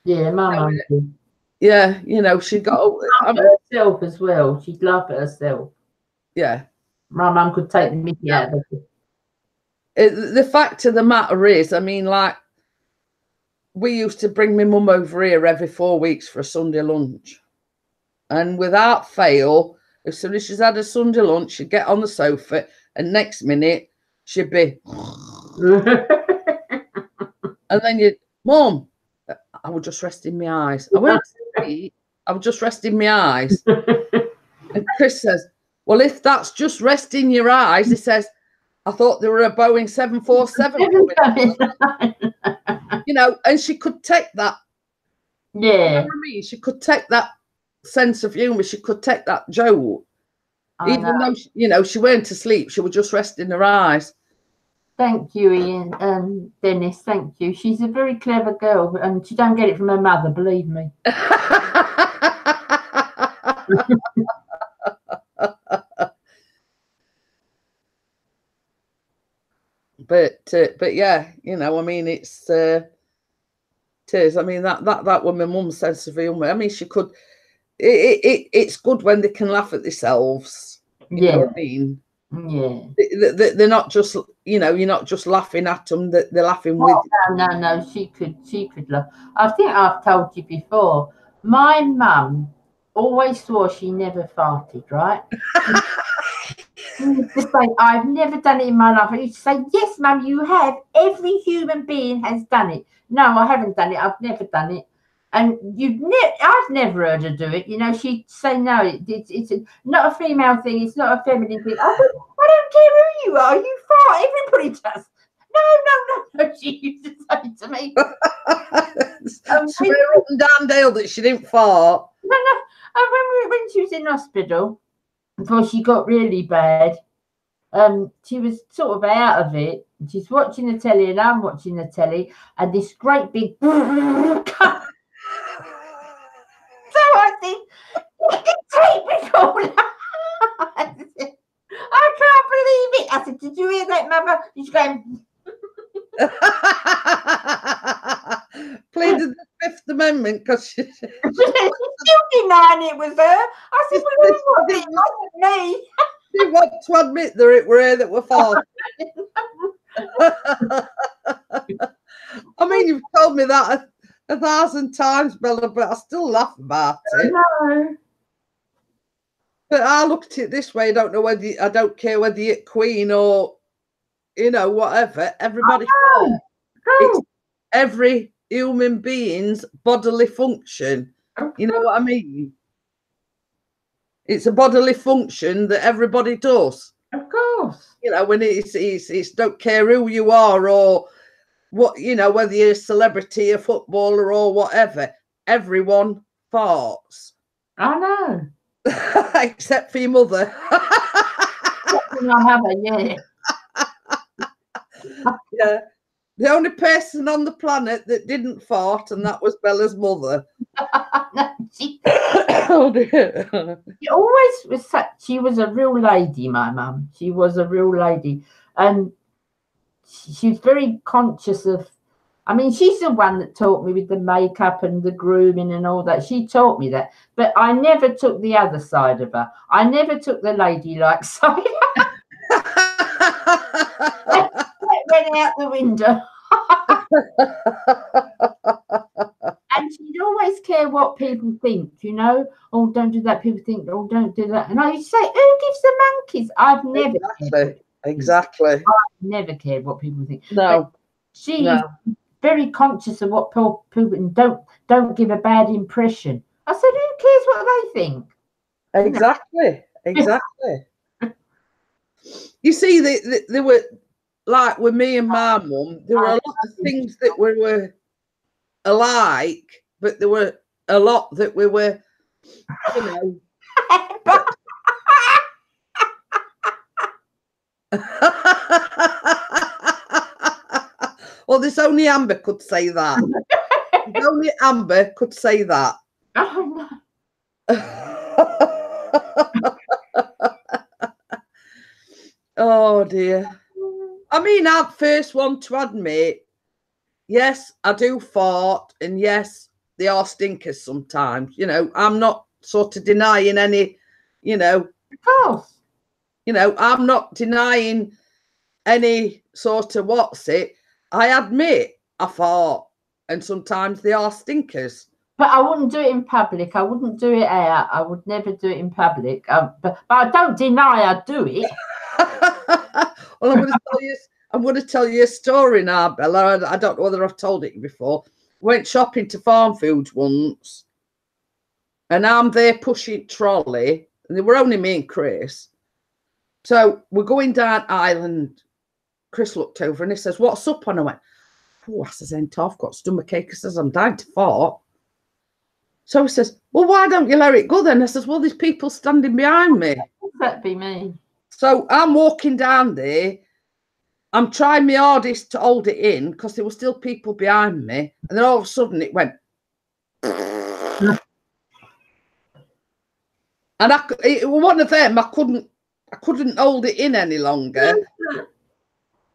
Yeah, my mum did. Yeah, you know, she got herself as well. She'd laugh at herself. Yeah. My mum could take the mickey out of it. The fact of the matter is, I mean, like, we used to bring my mum over here every 4 weeks for a Sunday lunch. And without fail, as soon as she's had a Sunday lunch, she'd get on the sofa, and next minute she'd be and then you'd, Mum, I was just resting my eyes. I went to sleep, I was just resting my eyes. And Chris says, well, if that's just resting your eyes, he says, I thought there were a Boeing 747 coming. You know, and she could take that. Yeah. You know what I mean? She could take that sense of humour. She could take that joke. Even though, you know, she weren't asleep. She was just resting her eyes. Thank you, Ian. Dennis, thank you. She's a very clever girl, and she don't get it from her mother, believe me. But yeah, you know, I mean, it is. I mean, that was my mum's sense of humour. I mean, she could. It's good when they can laugh at themselves. You know what I mean? Yeah. They're not just, you know, you're not just laughing at them. They're laughing with. No. She could laugh. I think I've told you before. My mum always swore she never farted. Right. She used to say, I've never done it in my life. I used to say, yes, Mum, you have. Every human being has done it. No, I haven't done it. I've never done it. And I've never heard her do it. You know, she'd say, no, it's not a female thing. It's not a feminine thing. I don't care who you are. You fart. Everybody does. No. She used to say to me. Swear up and down Dale that she didn't fart. No. When she was in hospital, before she got really bad, she was sort of out of it. She's watching the telly and I'm watching the telly, and this great big so I think, tape recorder. I can't believe it. I said, did you hear that, Mother? She's going pleaded the Fifth Amendment because she still denying it was her. I said, well, it wasn't me. She want to admit that it were her that were farting. I mean, you've told me that a thousand times, Bella, but I still laugh about it. No. But I look at it this way. I don't care whether you're Queen or, you know, whatever. Everybody farts. It's every human being's bodily function. You know what I mean? It's a bodily function that everybody does. Of course. You know, when it's don't care who you are or what, you know, whether you're a celebrity, a footballer or whatever, everyone farts. I know. Except for your mother. I have a, yeah. Yeah. The only person on the planet that didn't fart, and that was Bella's mother. she Oh dear. always was such, she was a real lady, my mum. She was a real lady. And she was very conscious of, I mean, she's the one that taught me with the makeup and the grooming and all that. She taught me that. But I never took the other side of her. I never took the ladylike side. That went out the window. And she'd always care what people think, you know. Oh, don't do that. People think, oh, don't do that. And I used to say, who gives the monkeys? I've never Exactly. never cared what people think. No. But she's very conscious of what people and don't give a bad impression. I said, who cares what they think? Exactly. Exactly. You see, there were, like with me and my mum, there were a lot of things that we were alike, but there were a lot that we were, you know. Well, this only Amber could say that. Only Amber could say that. Oh, no. Oh dear. I mean, I'm first one to admit, yes, I do fart, and yes, they are stinkers sometimes. You know, I'm not sort of denying any, you know. Of course. You know, I'm not denying any sort of what's it. I admit I fart, and sometimes they are stinkers. But I wouldn't do it in public. I wouldn't do it out. I would never do it in public. But I don't deny I do it. Well, I'm going to tell you a story now, Bella. I don't know whether I've told it before. Went shopping to Farm Foods once, and I'm there pushing trolley, and they were only me and Chris. So we're going down Island. Chris looked over and he says, "What's up?" And I went, "Oh," I says, "I've got stomachache." He says, "I'm dying to fart." So he says, "Well, why don't you let it go then?" I says, "Well, there's people standing behind me." That'd be me. So I'm walking down there. I'm trying my hardest to hold it in because there were still people behind me. And then all of a sudden it went. And it was one of them. I couldn't hold it in any longer.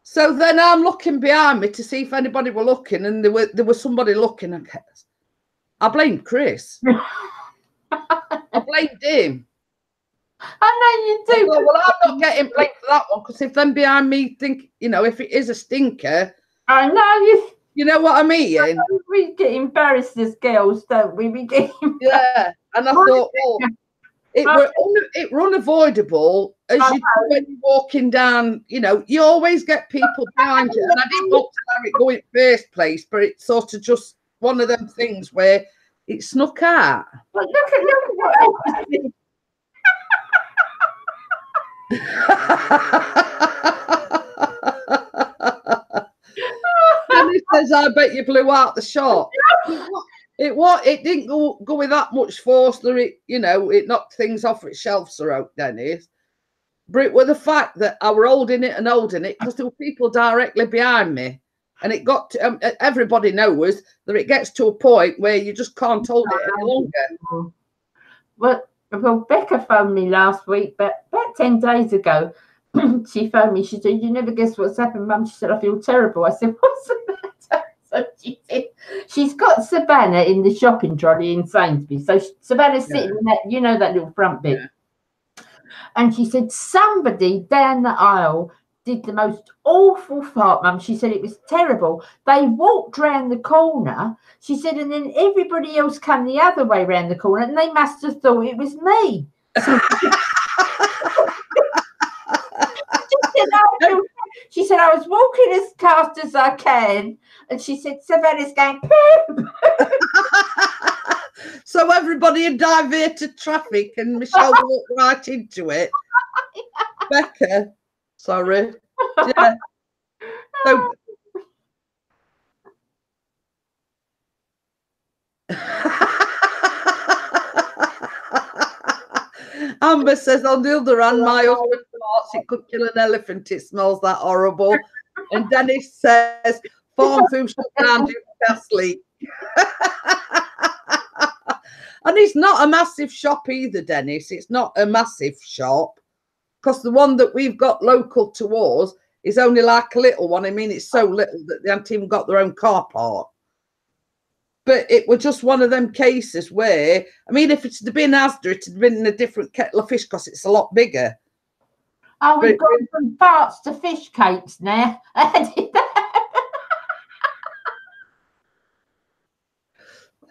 So then I'm looking behind me to see if anybody were looking, and there was somebody looking. I blamed Chris. I blamed him. I know you do. Well, I'm not getting blamed for that one, because if them behind me think, you know, if it is a stinker, I know you know what I mean? We get embarrassed as girls, don't we? We get embarrassed. Yeah. And I thought, well, it were unavoidable as you when you're walking down, you know, you always get people behind you. And I didn't want to have it go in first place, but it's sort of just one of them things where it snuck out. But look at what else. And he says, "I bet you blew out the shop." It didn't go with that much force that it knocked things off its shelf, Sir Oak Dennis. But it was the fact that I were holding it because there were people directly behind me. And it got to, everybody knows that it gets to a point where you just can't hold it any longer. Well, Becca phoned me last week, but about 10 days ago, she phoned me. She said, "You never guess what's happened, Mum." She said, "I feel terrible." I said, "What's the matter?" So she said, she's got Savannah in the shopping trolley in Sainsbury's. So Savannah's sitting in that, that little front bit. Yeah. And she said, somebody down the aisle did the most awful fart, Mum. She said it was terrible. They walked round the corner, she said, and then everybody else came the other way round the corner, and they must have thought it was me. So she said, "I was walking as fast as I can," and she said, "Savannah's going poop." So everybody had diverted traffic, and Michelle walked right into it. Becca, sorry. Yeah. So, Amber says, on the other hand, my husband thought it could kill an elephant. It smells that horrible. And Dennis says, farm food shut down due to gas leak. And it's not a massive shop either, Dennis. It's not a massive shop, because the one that we've got local to us is only like a little one. I mean, it's so little that they haven't even got their own car park. But it was just one of them cases where, I mean, if it's been Asda, it'd have been in a different kettle of fish because it's a lot bigger. Oh, we've got from farts to fish cakes now.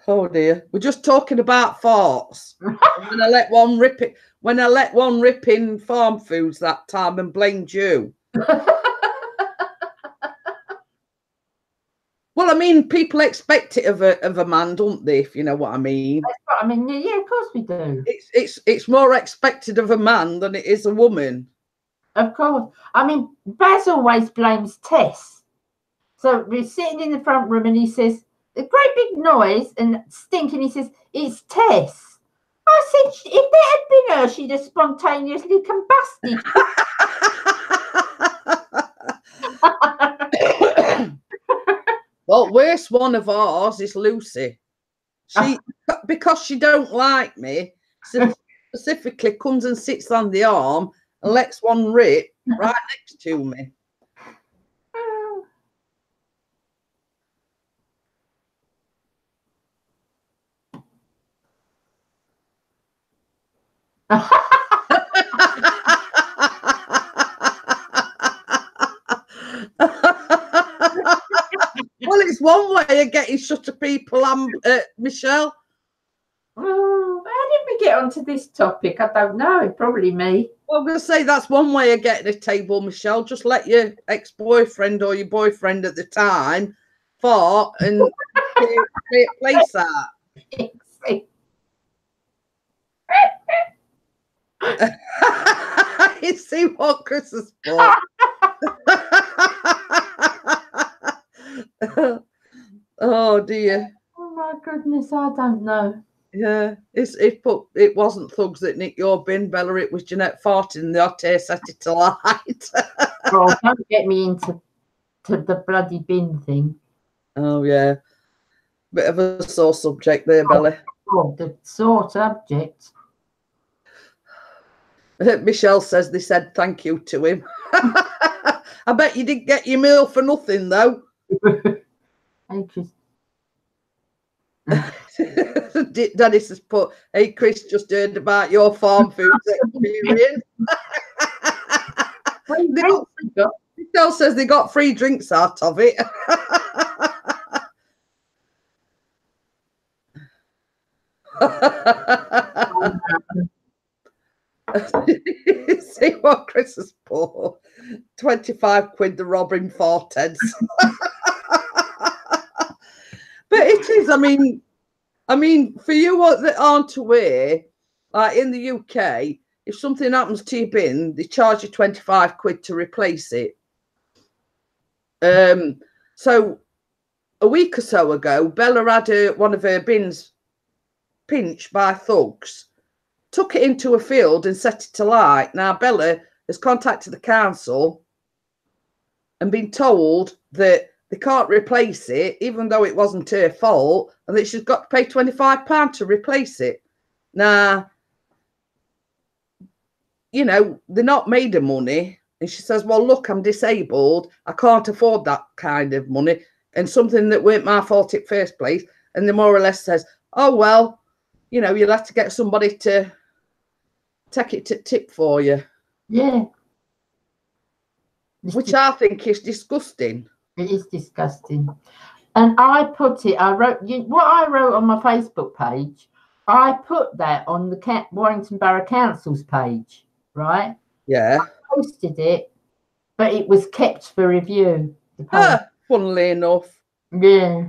Oh dear, we're just talking about farts. When I let one rip it, when I let one rip in farm foods that time and blamed you. Well, I mean, people expect it of a man, don't they? If you know what I mean. That's what I mean. Yeah, of course we do. It's more expected of a man than it is a woman. Of course. I mean, Baz always blames Tess. So we're sitting in the front room and he says, a great big noise and stinking. He says, it's Tess. I said, if that had been her, she'd have spontaneously combusted. Well, worst one of ours is Lucy. She, because she don't like me, specifically comes and sits on the arm and lets one rip right next to me. Well, it's one way of getting shut of people, Michelle. Oh, how did we get onto this topic? I don't know. Probably me. Well, I'm going to say that's one way of getting a table, Michelle. Just let your ex-boyfriend or your boyfriend at the time fart and create a place out. You see what Chris has bought? Oh dear. Oh my goodness, I don't know. Yeah, it wasn't thugs that nicked your bin, Bella. It was Jeanette farting. The hot air set it alight. Oh, don't get me into the bloody bin thing. Oh yeah, bit of a sore subject there, Bella. Oh, the sore subject. Michelle says they said thank you to him. I bet you didn't get your meal for nothing, though. Hey, Chris. Dennis has put, hey, Chris, just heard about your farm food experience. Michelle says they got free drinks out of it. See what Chris has put? 25 quid the Robin Forteds. But it is, I mean, for you that aren't aware, like in the UK, if something happens to your bin, they charge you 25 quid to replace it. So a week or so ago, Bella had one of her bins pinched by thugs, took it into a field and set it alight. Now, Bella has contacted the council and been told that they can't replace it, even though it wasn't her fault, and that she's got to pay £25 to replace it. Now, you know, they're not made of money. And she says, well, look, I'm disabled. I can't afford that kind of money. And something that weren't my fault in the first place. And they more or less says, oh, well, you know, you'll have to get somebody to take it to tip for you. Yeah. Which I think is disgusting. It is disgusting. And I put it, what I wrote on my Facebook page, I put that on the Warrington Borough Council's page, right? Yeah. I posted it, but it was kept for review. Funnily enough. Yeah.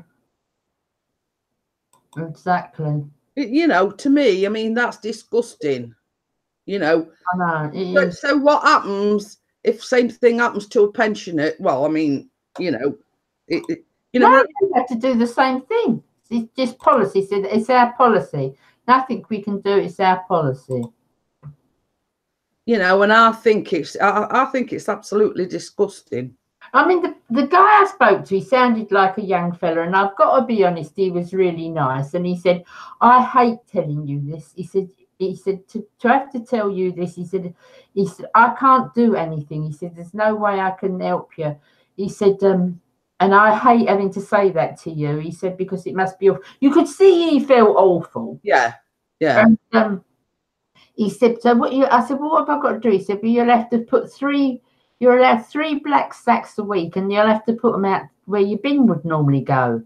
Exactly. You know, to me, I mean, that's disgusting. You know. I know. So what happens if same thing happens to a pensioner? Well, I mean, you know, you know, no, we have to do the same thing. It's just policy. It's our policy. Nothing we can do. It's our policy. you know, and I think it's absolutely disgusting. I mean, the guy I spoke to, he sounded like a young fella, and I've got to be honest, he was really nice. And he said, "I hate telling you this." He said to have to tell you this. He said, "I can't do anything." He said, "There's no way I can help you." He said, and I hate having to say that to you. He said, because it must be awful. You could see he felt awful. Yeah, yeah. And he said, "So what you?" I said, "Well, what have I got to do?" He said, "Well, you'll have to put three. You're allowed 3 black sacks a week, and you'll have to put them out where your bin would normally go."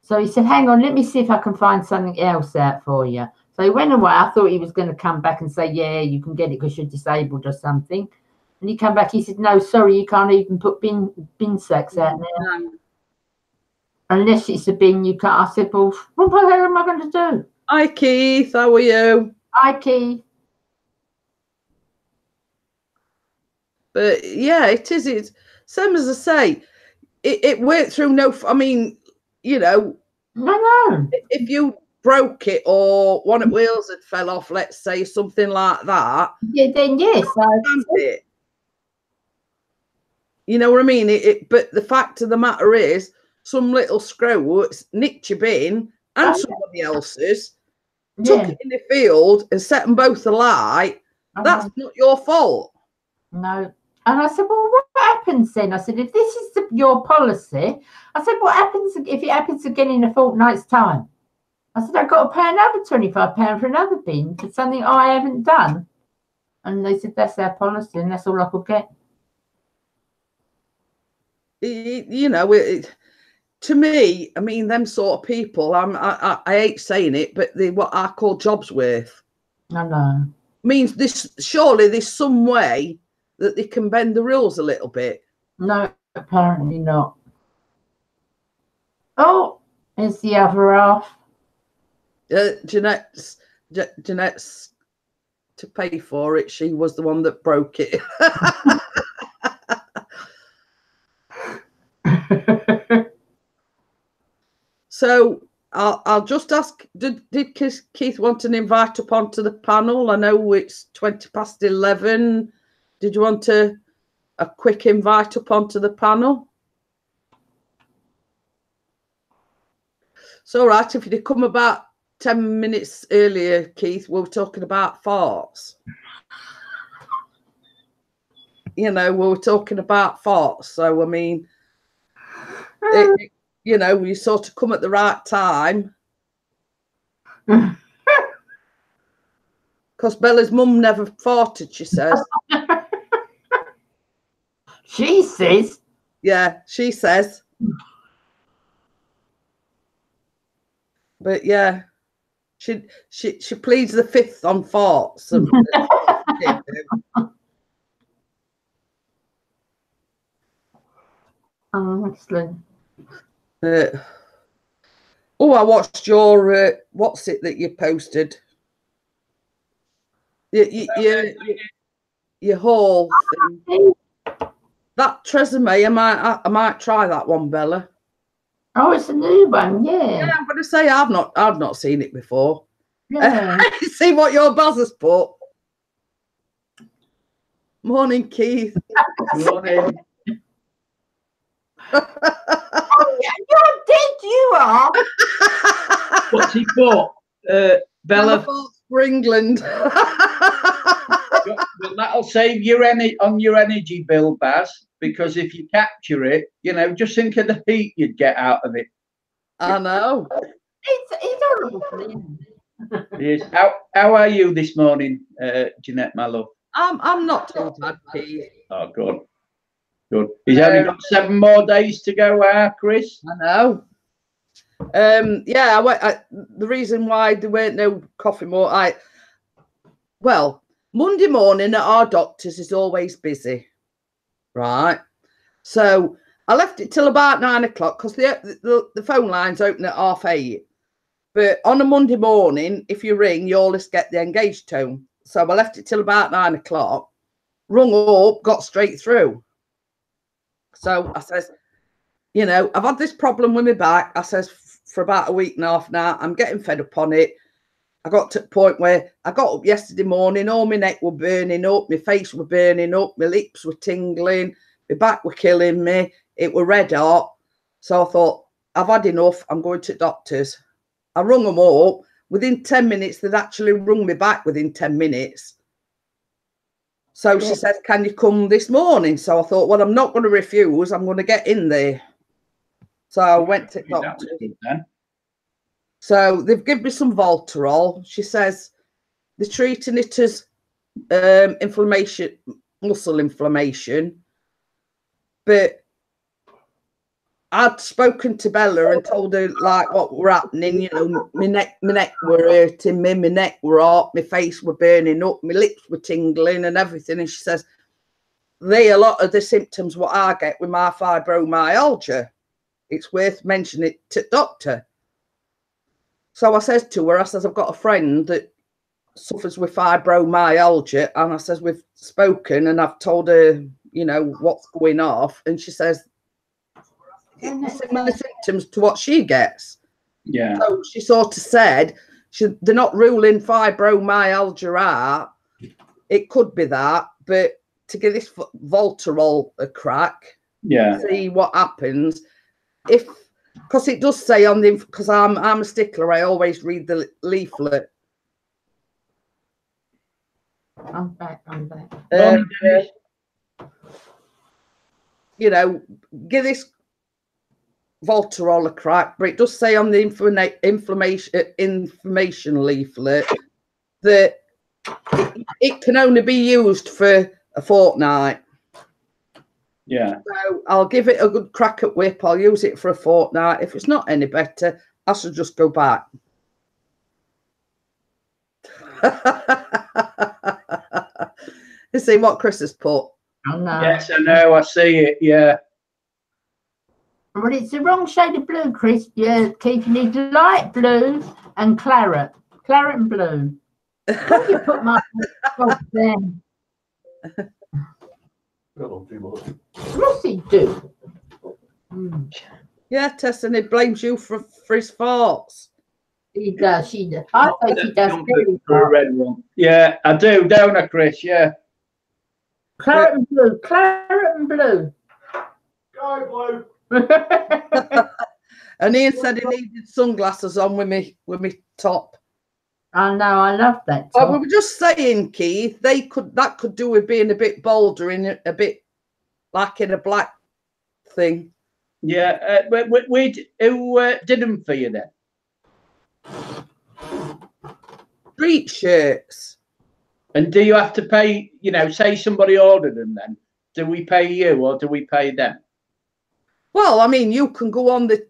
So he said, "Hang on, let me see if I can find something else out for you." So he went away. I thought he was going to come back and say, "Yeah, you can get it because you're disabled or something." And he came back. He said, "No, sorry, you can't even put bin sacks out now. No. Unless it's a bin, you can't." I said, "Well, what the hell am I going to do?" Hi, Keith. How are you? Hi, Keith. But yeah, it is. It's same as I say. It went through no. I mean, you know, No. if you broke it or one of the wheels had fell off, let's say something like that. Yeah, then yes, It. You know what I mean? But the fact of the matter is, some little screw nicked your bin and somebody else's, took it in the field and set them both alight. That's not your fault. No. And I said, "Well, what happens then?" I said, "If this is your policy," I said, "what happens if it happens again in a fortnight's time?" I said, "I've got to pay another £25 for another bin for something I haven't done." And they said, "That's our policy," and that's all I could get. You know, to me, I mean, them sort of people, I hate saying it, but they what I call jobs worth. I know. Means surely there's some way that they can bend the rules a little bit. No, apparently not. Oh, it's the other half. Jeanette's to pay for it. She was the one that broke it. So I'll just ask, did Keith want an invite up onto the panel? I know it's 11:20. Did you want a quick invite up onto the panel? It's all right if you'd come about 10 minutes earlier, Keith. We were talking about farts. You know, we were talking about farts. So, I mean, you know, you sort of come at the right time. Because Bella's mum never farted, she says. She says. Yeah, she says. But yeah, she pleads the fifth on farts. Excellent. Oh, I watched your what's it that you posted? Your haul thing. That Tresemme, I might try that one, Bella. Oh, it's a new one, yeah. I'm going to say I've not seen it before. Yeah. See what your buzz has put. Morning, Keith. Morning. Oh, you're dead, you are. What's he put? Bella. For England. Well, that'll save your on your energy bill, Baz, because if you capture it, you know, just think of the heat you'd get out of it. I know. It's horrible. Yes. How are you this morning, Jeanette, my love? I'm not too bad, Keith. Oh, good. Good. He's only got 7 more days to go, Chris. I know. Yeah, the reason why there weren't no coffee more, well, Monday morning at our doctor's is always busy, right? So I left it till about 9 o'clock because the phone lines open at 8:30. But on a Monday morning, if you ring, you always get the engaged tone. So I left it till about 9 o'clock, rung up, got straight through. So I says, you know, I've had this problem with my back. I says, for about a week and a half now. I'm getting fed up on it. I got to the point where I got up yesterday morning, all my neck were burning up, my face were burning up, my lips were tingling, my back were killing me, it were red hot. So I thought, I've had enough, I'm going to the doctors. I rung them up. Within 10 minutes, they'd actually rung me back within 10 minutes. So she said, can you come this morning? So I thought, well, I'm not going to refuse. I'm going to get in there. So I went to the doctor. So they've given me some Voltarol. She says they're treating it as inflammation, muscle inflammation. But I'd spoken to Bella and told her like what were happening. You know, my neck were hurting me, my neck were hot, my face were burning up, my lips were tingling and everything. And she says, a lot of the symptoms what I get with my fibromyalgia. It's worth mentioning it to the doctor. So I says to her, I says, I've got a friend that suffers with fibromyalgia. And I says, we've spoken and I've told her, you know, what's going off. And she says, similar symptoms to what she gets. Yeah. So she sort of said, they're not ruling fibromyalgia out. It could be that, but to give this Voltarol a crack, see what happens. Because it does say on the, because I'm a stickler, I always read the leaflet. I'm back. You know, give this Voltarol a crack, but it does say on the information leaflet that it can only be used for a fortnight. Yeah. So I'll give it a good crack at whip. I'll use it for a fortnight. If it's not any better, I should just go back. You see what Chris has put? Oh, no. Yes, I know. I see it. Yeah. Well, it's the wrong shade of blue, Chris. Yeah, Keith, you need light blue and claret. Claret and blue. Why you put my there? What's he do? Yeah, Tess, and he blames you for his farts. He does. She does. I think he does. For a red one. Yeah, I do, don't I, Chris? Yeah. Claret and blue. Claret and blue. Go blue. And Ian said he needed sunglasses on with me top. I know, I love that. Well, we were just saying, Keith, that could do with being a bit bolder in a bit like in a black thing. Yeah, who did them for you then? Street shirts. And do you have to pay? You know, say somebody ordered them, then do we pay you or do we pay them? Well, I mean, you can go on the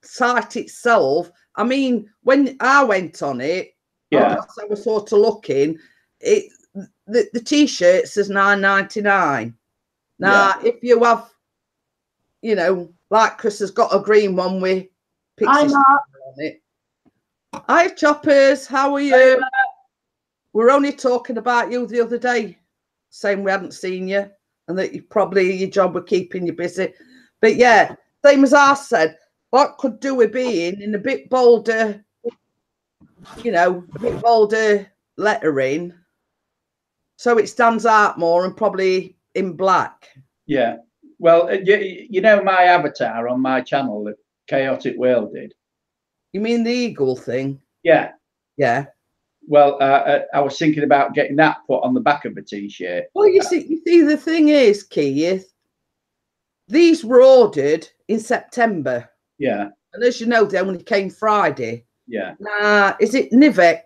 site itself. I mean, when I went on it, I was sort of looking. The T-shirt says $9.99. Now, if you have, you know, like Chris has got a green one with pictures on it. Hi, Choppers. How are you? We were only talking about you the other day, saying we hadn't seen you and that your job were keeping you busy. But yeah, same as I said, what could do with being in a bit bolder, you know, a bit bolder lettering, so it stands out more and probably in black. Yeah. Well, you know my avatar on my channel that Chaotic Whale did? You mean the eagle thing? Yeah. Yeah. Well, I was thinking about getting that put on the back of a T-shirt. Well, you see, the thing is, Keith, these were ordered in September. Yeah. And as you know, they only came Friday. Yeah. Is it Nivek?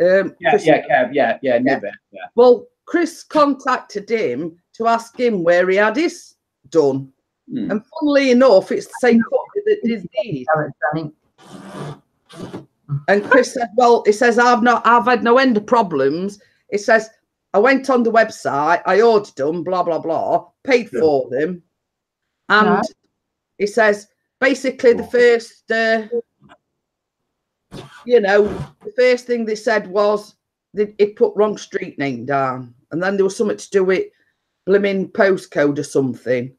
Kev, Nivek. Yeah. Well, Chris contacted him to ask him where he had his done. And funnily enough, it's the same company that did these. And Chris said, well, he says, I've had no end of problems. He says, I went on the website, I ordered them, blah, blah, blah, paid for them. And he says, basically the first, you know, the first thing they said was it put wrong street name down. And then there was something to do with blimmin' postcode or something.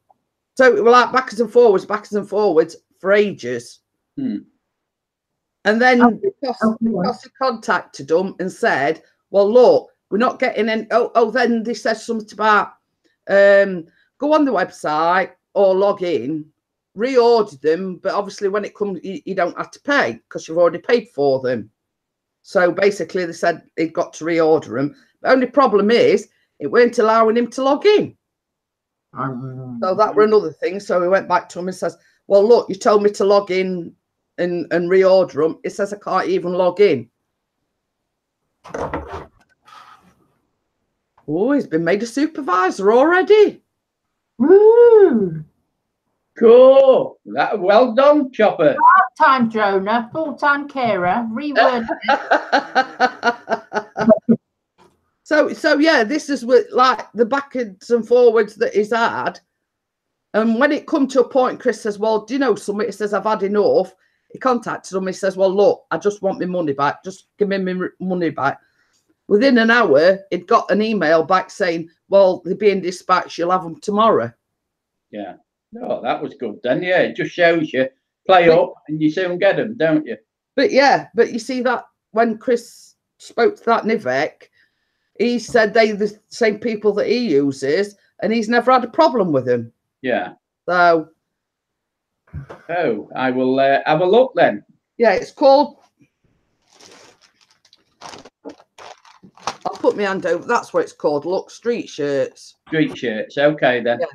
So it was like backwards and forwards for ages. And then Oh, because he contacted them and said, well, look, we're not getting any. Then they said something about go on the website or log in, reorder them. But obviously, when it comes, you don't have to pay because you've already paid for them. So basically, they said he'd got to reorder them. The only problem is it weren't allowing him to log in. So that were another thing. So he went back to him and says, well, look, you told me to log in and reorder them. It says I can't even log in. Oh, he's been made a supervisor already. Woo! Cool. Well done, Chopper. Part-time droner, full-time carer, reword. So yeah, this is like the backwards and forwards that he's had. And when it come to a point, Chris says, well, do you know something? He says, I've had enough. He contacted him. He says, well, look, I just want my money back. Just give me my money back. Within an hour, he'd got an email back saying, well, they're being dispatched. You'll have them tomorrow. Yeah. Oh, that was good then. Yeah, it just shows you play up and you soon get them, don't you? But yeah, but you see that when Chris spoke to that Nivek, he said they're the same people that he uses and he's never had a problem with them. Yeah. So. Oh, I will have a look then. Yeah, it's called. I'll put my hand over. That's what it's called. Look, street shirts. Street shirts. Okay then. Yeah.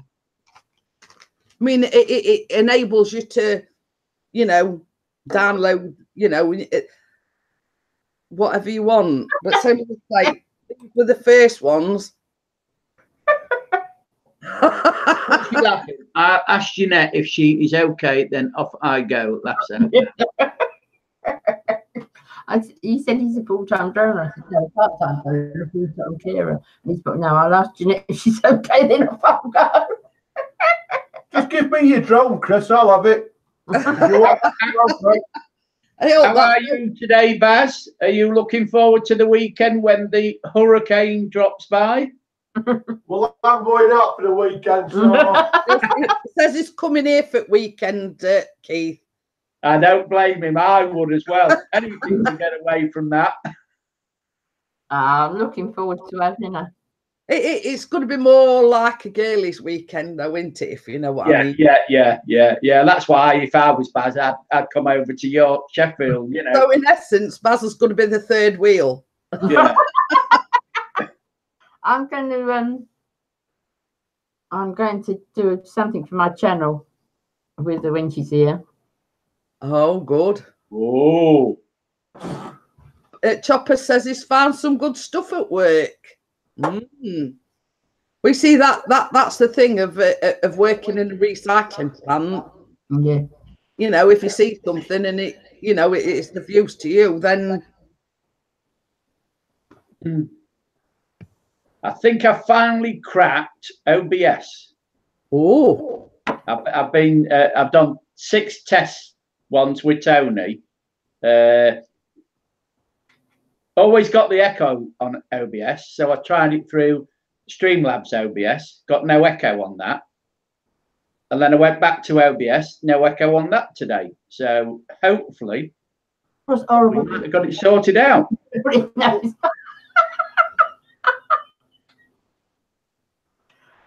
I mean, it enables you to, you know, download, you know, whatever you want. But same as like with the first ones. I asked Jeanette if she is okay, then off I go. That's it. He said he's a full-time droner. I said, no, part-time droner, full-time carer. And he's put, no, I'll ask Jeanette if she's okay, then off I'll go. Just give me your drone, Chris. I'll have it. How are you today, Baz? Are you looking forward to the weekend when the hurricane drops by? Well, I'm going out for the weekend, so It says it's coming here for the weekend, Keith. I don't blame him. I would as well. Anything to get away from that. I'm looking forward to having a. It's going to be more like a girlies' weekend, though, isn't it? If you know what I mean. Yeah. That's why if I was Baz, I'd come over to York, Sheffield. You know. So in essence, Baz is going to be the third wheel. Yeah. I'm going to do something for my channel with the when she's here. Oh, good. Oh. Chopper says he's found some good stuff at work. We see that's the thing of working in a recycling plant. Yeah. You know, if you see something and it, you know, it's of use to you, then. I think I finally cracked OBS. Oh. I've done 6 test ones with Tony. Always got the echo on OBS, so I tried it through Streamlabs OBS, got no echo on that. And then I went back to OBS, no echo on that today. So hopefully It was horrible. we might have got it sorted out.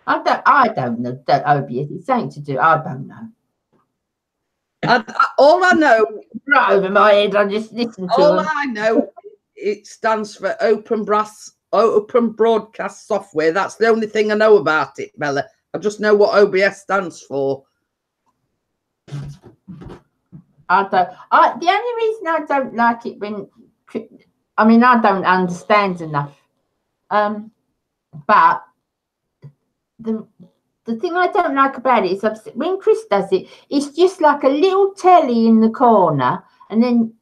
I don't know that OBS is something to do. I don't know. All I know, Right over my head, I just listen to all them. I know, it stands for Open Broadcast Software. That's the only thing I know about it, Bella. I just know what OBS stands for. The only reason I don't like it I don't understand enough. But the thing I don't like about it is when Chris does it, it's just like a little telly in the corner, and then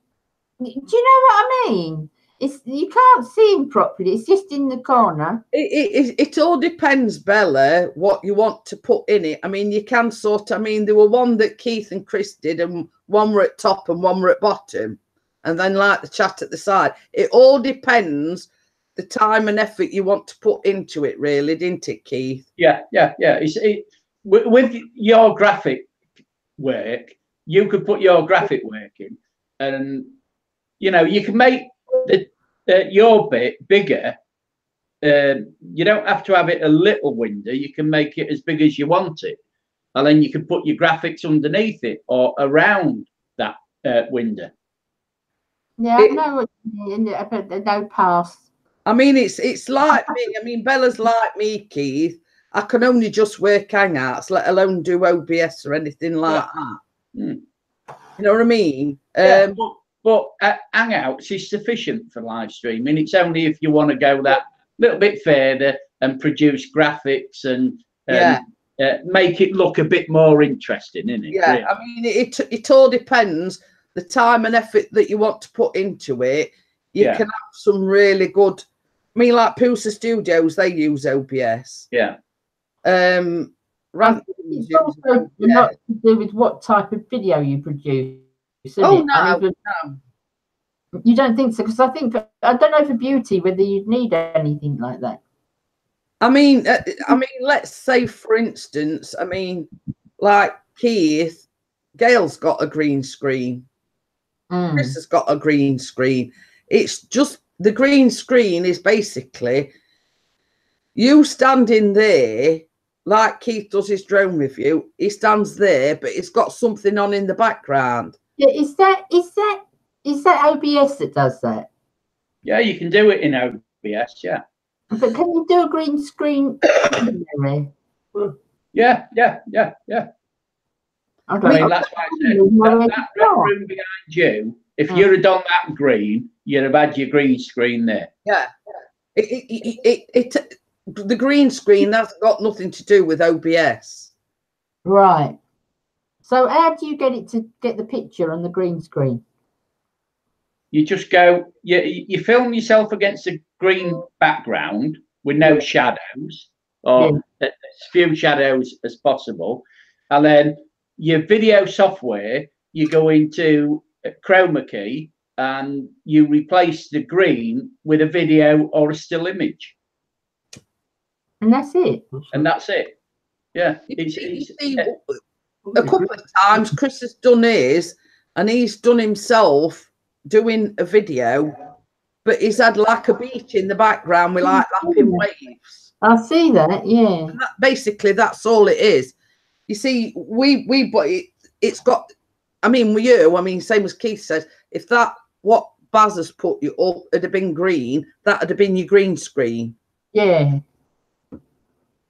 do you know what I mean? You can't see him properly. It's just in the corner. It all depends, Bella, what you want to put in it. I mean, you can there were one that Keith and Chris did, and one were at top and one were at bottom, and then like the chat at the side. It all depends the time and effort you want to put into it, really, didn't it, Keith? Yeah. With your graphic work, you could put your graphic work in, and you know, you can make the your bit bigger. You don't have to have it a little window. You can make it as big as you want it, and then you can put your graphics underneath it or around that window. Yeah, I know what you mean, but no pass. I mean, it's like me. I mean, Bella's like me, Keith. I can only just work Hangouts, let alone do OBS or anything like that. Mm. You know what I mean? Yeah, but Hangouts is sufficient for live streaming. It's only if you want to go that little bit further and produce graphics and make it look a bit more interesting, isn't it? Yeah, really? I mean, it all depends the time and effort that you want to put into it. You can have some really good. I mean, like Poosa Studios, they use OBS. Yeah. It's also not to do with what type of video you produce. Oh, it? no, no. You don't think so? Because I don't know for beauty whether you'd need anything like that. I mean, let's say, for instance, I mean, like Keith, Gail's got a green screen. Chris has got a green screen. It's just the green screen is basically you standing there, like Keith does his drone review. He stands there, but it's got something on in the background. Yeah, is that OBS that does that? Yeah, you can do it in OBS. Yeah. But can you do a green screen? Yeah. I mean, that's why I said that room behind you. If you'd have done that green, you'd have had your green screen there. Yeah. The green screen, that's got nothing to do with OBS. Right. So how do you get it to get the picture on the green screen? You just go, you film yourself against a green background with no shadows, or as few shadows as possible. And then your video software, you go into chroma key and you replace the green with a video or a still image. And that's it. And that's it. Yeah. A couple of times Chris has done his, and he's done himself doing a video, but he's had like a beach in the background with like lapping waves. I see that, yeah. And basically, that's all it is. You see, but it's got. I mean, with you, I mean, same as Keith says, if that what Baz has put you up had have been green, that would have been your green screen. Yeah.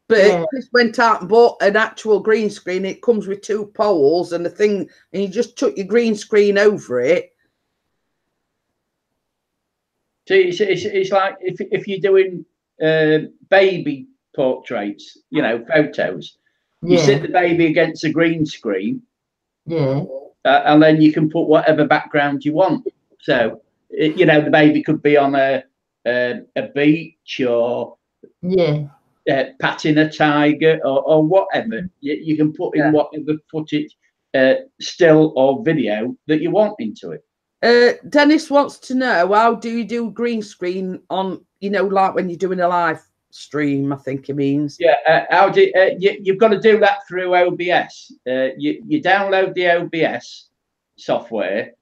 But Chris went out and bought an actual green screen. It comes with 2 poles and a thing, and you just took your green screen over it. See, it's like if you're doing baby portraits, you know, photos, you sit the baby against a green screen, and then you can put whatever background you want. So, you know, the baby could be on a beach or patting a tiger or whatever. You can put in whatever footage, still or video that you want into it. Dennis wants to know, how do you do green screen on, you know, like when you're doing a live stream, I think he means. Yeah, how do you've got to do that through OBS. You download the OBS software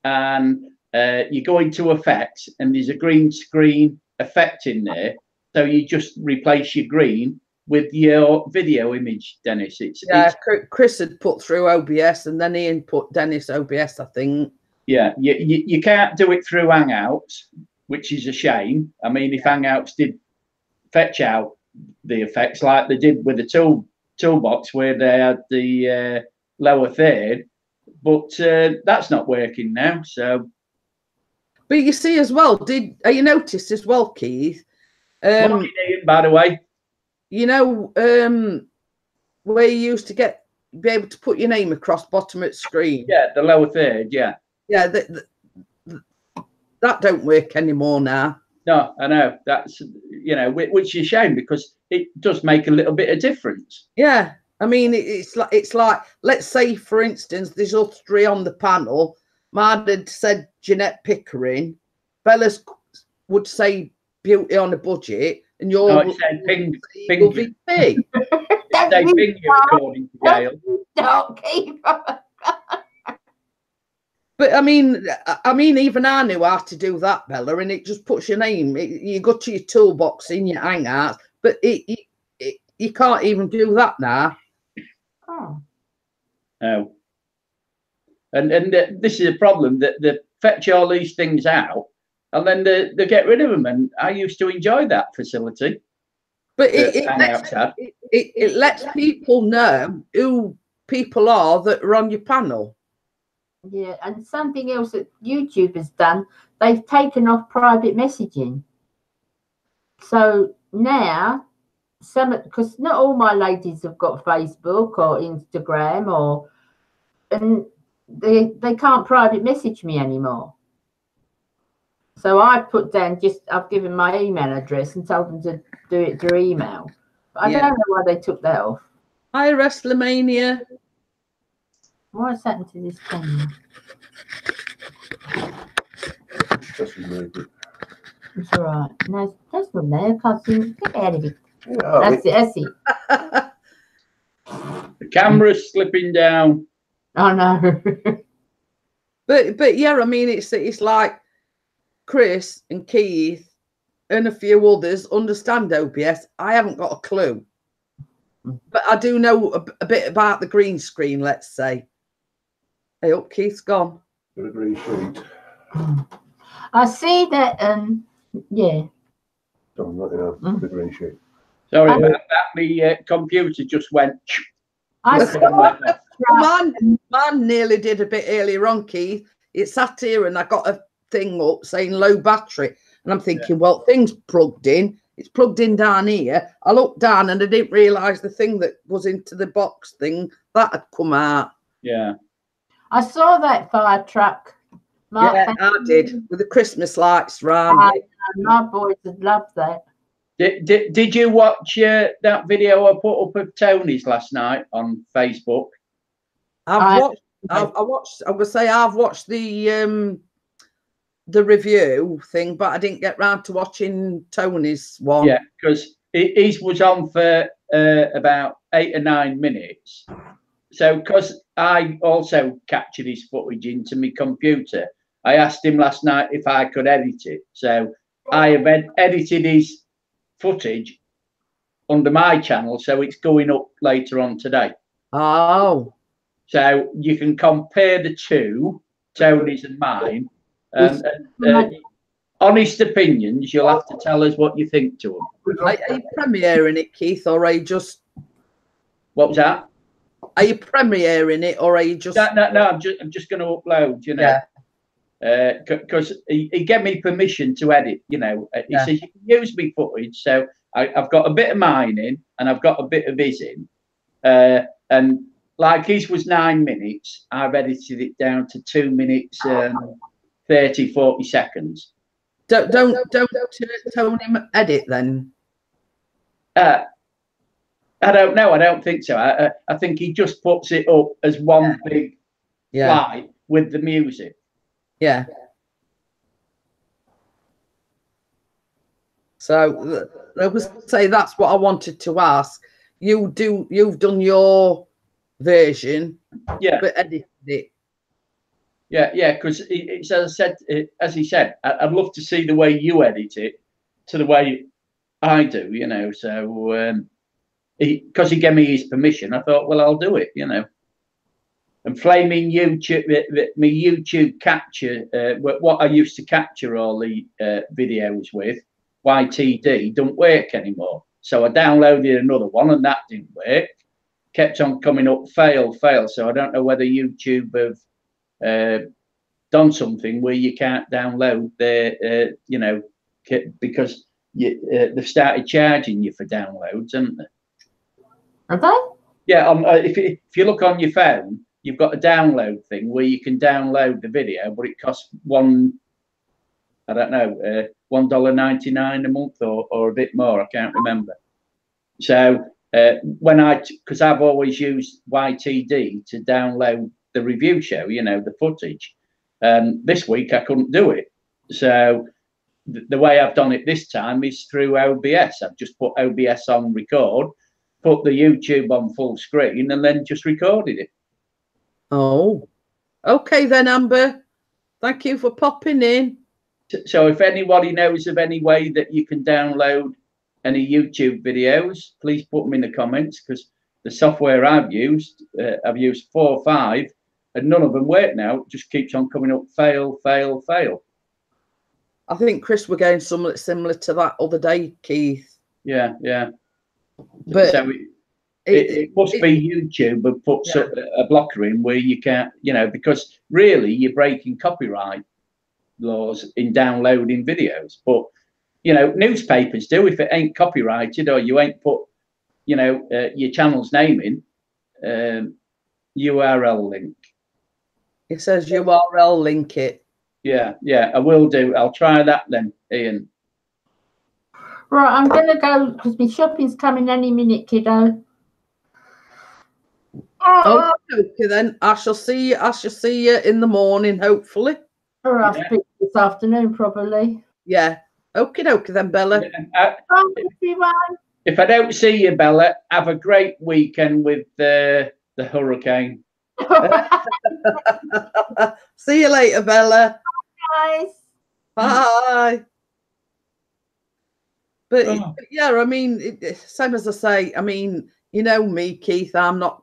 and you go into effects, and there's a green screen effect in there. So you just replace your green with your video image, Dennis. It's Chris had put through OBS, and then Ian put Dennis OBS, I think. Yeah, you can't do it through Hangouts, which is a shame. I mean, if Hangouts did fetch out the effects like they did with the toolbox, where they had the lower third, but that's not working now. So, but you see as well, you noticed as well, Keith? Morning, Ian, by the way. You know, where you used to be able to put your name across bottom of the screen. Yeah, the lower third. Yeah. Yeah, that don't work anymore now. No, I know. That's, you know, which is a shame, because it does make a little bit of difference. Yeah, I mean, it's like let's say, for instance, there's us 3 on the panel. My dad said Jeanette Pickering. Bella's would say Beauty on a Budget, and you're Ping VP. Say Ping, according to Gail. Don't keep on. But I mean, even I knew how to do that, Bella, and it just puts your name. You go to your toolbox in your Hangouts, but you can't even do that now. Oh. No. And this is a problem that they fetch all these things out, and then they get rid of them. And I used to enjoy that facility. But it lets people know who people are that are on your panel. Yeah, and something else that YouTube has done, they've taken off private messaging. So now, because not all my ladies have got Facebook or Instagram, and they can't private message me anymore. So I put down I've given my email address and told them to do it through email. But I don't know why they took that off. Hi, WrestleMania. What's happened to this camera? It's all right. No, that's not there. I can't see. Get out of it. Yeah, That's it. The camera's slipping down. Oh no. But yeah, I mean, it's like Chris and Keith and a few others understand OBS. I haven't got a clue, but I do know a bit about the green screen. Let's say. Hey, up, Keith's gone. got a green sheet. I see that. Yeah. Oh, not enough. The green sheet. Sorry about that. My computer just went. I saw Mine nearly did a bit earlier on, Keith. It sat here and I got a thing up saying low battery. And I'm thinking, well, thing's plugged in. It's plugged in down here. I looked down and I didn't realise the thing that was into the box thing, that had come out. Yeah. I saw that fire truck. I did, with the Christmas lights round it. My boys would love that. Did you watch that video I put up of Tony's last night on Facebook? I've watched the review thing, but I didn't get round to watching Tony's one. Yeah, because his was on for about 8 or 9 minutes. So, because I also captured his footage into my computer, I asked him last night if I could edit it. So, I have edited his footage under my channel, so it's going up later on today. Oh. So, you can compare the two, Tony's and mine. Honest opinions, you'll have to tell us what you think to them. Are you premiering it, Keith, or are you just... What was that? Are you premiering it, or are you just... No, I'm just going to upload, you know. Because he gave me permission to edit, you know. He says you can use me footage, so I've got a bit of mine in and I've got a bit of his in, and like his was 9 minutes, I've edited it down to 2 minutes 30-40 seconds. Don't Tony edit then. I don't know. I don't think so. I think he just puts it up as one big flight with the music. Yeah. So I was say that's what I wanted to ask. You've done your version, but edited it. Yeah, because it's as he said, I'd love to see the way you edit it to the way I do, you know. So because he gave me his permission, I thought, well, I'll do it, you know. And flaming YouTube, my YouTube capture, what I used to capture all the videos with, YTD, don't work anymore. So I downloaded another one and that didn't work. Kept on coming up, fail. So I don't know whether YouTube have done something where you can't download the, you know, because they've started charging you for downloads, haven't they? Have they? Yeah, if you look on your phone, you've got a download thing where you can download the video, but it costs $1.99 a month or a bit more. I can't remember. So because I've always used YTD to download the review show, you know, the footage. This week I couldn't do it. So the way I've done it this time is through OBS. I've just put OBS on record, put the YouTube on full screen, and then just recorded it. Oh, okay then, Amber. Thank you for popping in. So if anybody knows of any way that you can download any YouTube videos, please put them in the comments, because the software I've used 4 or 5, and none of them work now. It just keeps on coming up, fail, fail, fail. I think Chris were going something similar to that other day, Keith. Yeah, yeah. But so it must be YouTube and puts a blocker in where you can't, you know, because really you're breaking copyright laws in downloading videos. But you know, newspapers do, if it ain't copyrighted or you ain't put, you know, your channel's name in, URL link. It says URL link it. Yeah, yeah, I will do. I'll try that then, Ian. Right, I'm going to go because my shopping's coming any minute, kiddo. Oh, okay then. I shall see you in the morning, hopefully. Or I'll speak this afternoon, probably. Yeah. Okie dokie then, Bella. Bye, everyone. If I don't see you, Bella, have a great weekend with the hurricane. See you later, Bella. Guys. Bye. But yeah, I mean, same as I say, I mean, you know me, Keith, I'm not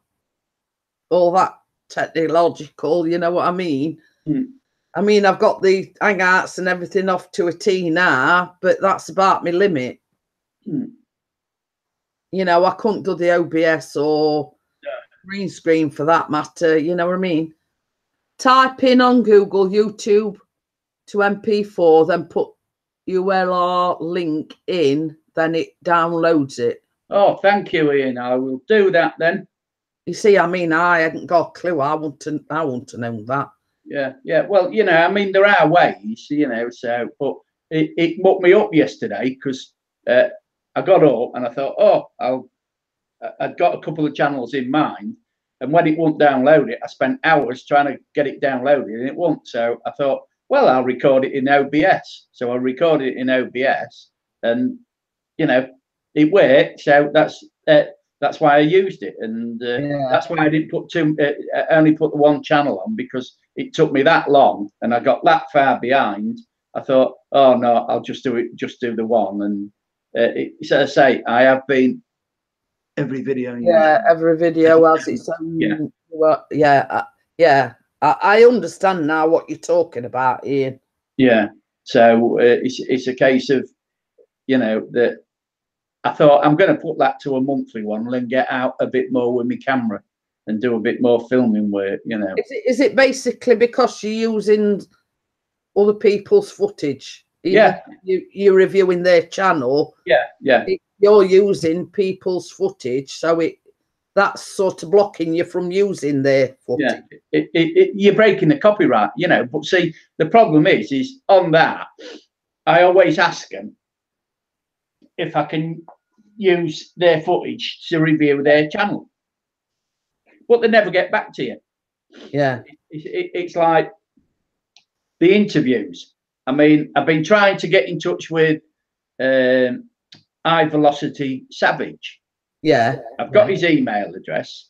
all that technological, you know what I mean? I mean, I've got the Hangouts and everything off to a T now, but that's about my limit. You know, I couldn't do the OBS or green screen for that matter, you know what I mean? Type in on Google YouTube to MP4, then put URL link in, then it downloads it. Oh, thank you, Ian. I will do that then. You see, I mean, I hadn't got a clue. I want to know that. Yeah, yeah. Well, you know, I mean, there are ways, you know, so, but it mucked me up yesterday because I got up and I thought, oh, I'd got a couple of channels in mind. And when it won't download it, I spent hours trying to get it downloaded and it won't. So I thought, well, I'll record it in OBS. So I recorded it in OBS and, you know, it worked. So that's why I used it. And that's why I didn't put I only put the one channel on, because it took me that long and I got that far behind. I thought, oh no, I'll just do the one. And so I say, I have been every video. Every video has its own. I understand now what you're talking about, Ian. Yeah. So it's a case of, you know, that I thought I'm going to put that to a monthly one and get out a bit more with my camera and do a bit more filming work, you know. Is it basically because you're using other people's footage? Yeah. You're reviewing their channel. Yeah. You're using people's footage, so that's sort of blocking you from using their footage. Yeah, you're breaking the copyright, you know. But see, the problem is on that, I always ask them if I can use their footage to review their channel, but they never get back to you. Yeah, it's like the interviews. I mean, I've been trying to get in touch with High Velocity Savage. Yeah, I've got his email address,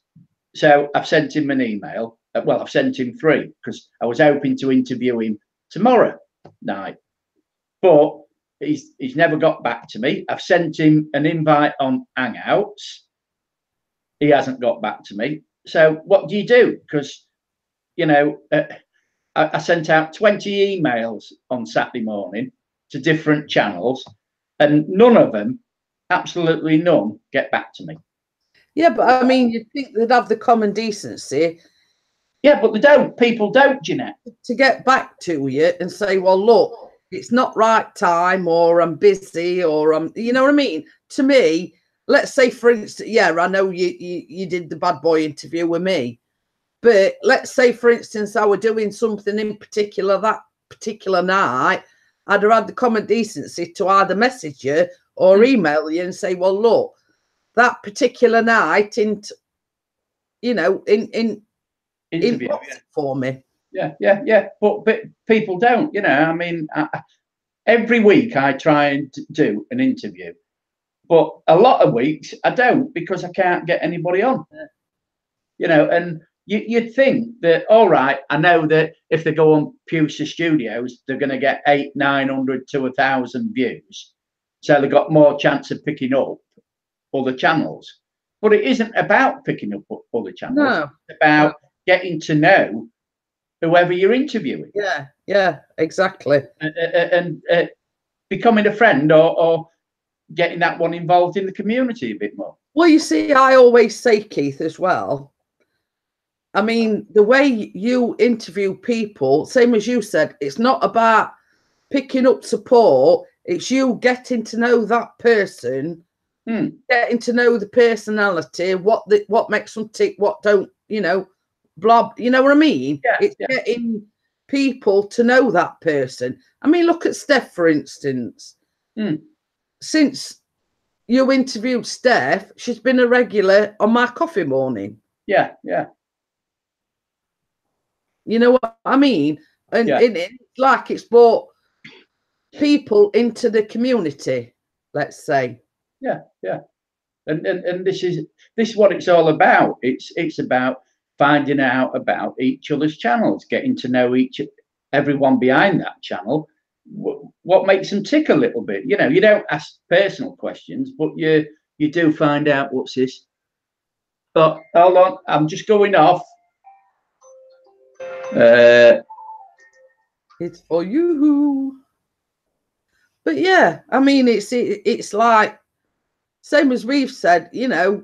so I've sent him an email. Well, I've sent him 3 because I was hoping to interview him tomorrow night, but he's never got back to me. I've sent him an invite on Hangouts. He hasn't got back to me. So what do you do? Because, you know, I sent out 20 emails on Saturday morning to different channels, and none of them, absolutely none, get back to me. Yeah, but I mean, you'd think they'd have the common decency. Yeah, but they don't. People don't, Jeanette. To get back to you and say, well, look, it's not right time, or I'm busy, or I'm, you know what I mean? To me, let's say, for instance, yeah, I know you did the bad boy interview with me, but let's say, for instance, I were doing something in particular that particular night, I'd have had the common decency to either message you or email you and say, well, look, that particular night in interview for me. Yeah. But people don't, you know. I mean, every week I try and do an interview, but a lot of weeks I don't, because I can't get anybody on. You know, and you'd think that, all right, I know that if they go on Pusa Studios, they're going to get 800, 900 to 1,000 views. So they've got more chance of picking up other channels. But it isn't about picking up other channels. No. It's about getting to know whoever you're interviewing. Yeah, yeah, exactly. And becoming a friend or getting that one involved in the community a bit more. Well, you see, I always say, Keith, as well, I mean, the way you interview people, same as you said, it's not about picking up support. It's you getting to know that person, getting to know the personality, what makes them tick, what don't, you know, blah. You know what I mean? Yeah, it's getting people to know that person. I mean, look at Steph, for instance. Since you interviewed Steph, she's been a regular on my coffee morning. Yeah, yeah. You know what I mean? And Yeah. it's like it's brought people into the community, let's say. Yeah, yeah. And this is what it's all about. It's about finding out about each other's channels, getting to know everyone behind that channel. What makes them tick a little bit. You know, you don't ask personal questions, but you do find out what's this. But hold on, I'm just going off. It's for you. But yeah, I mean, it's like, same as we've said, you know,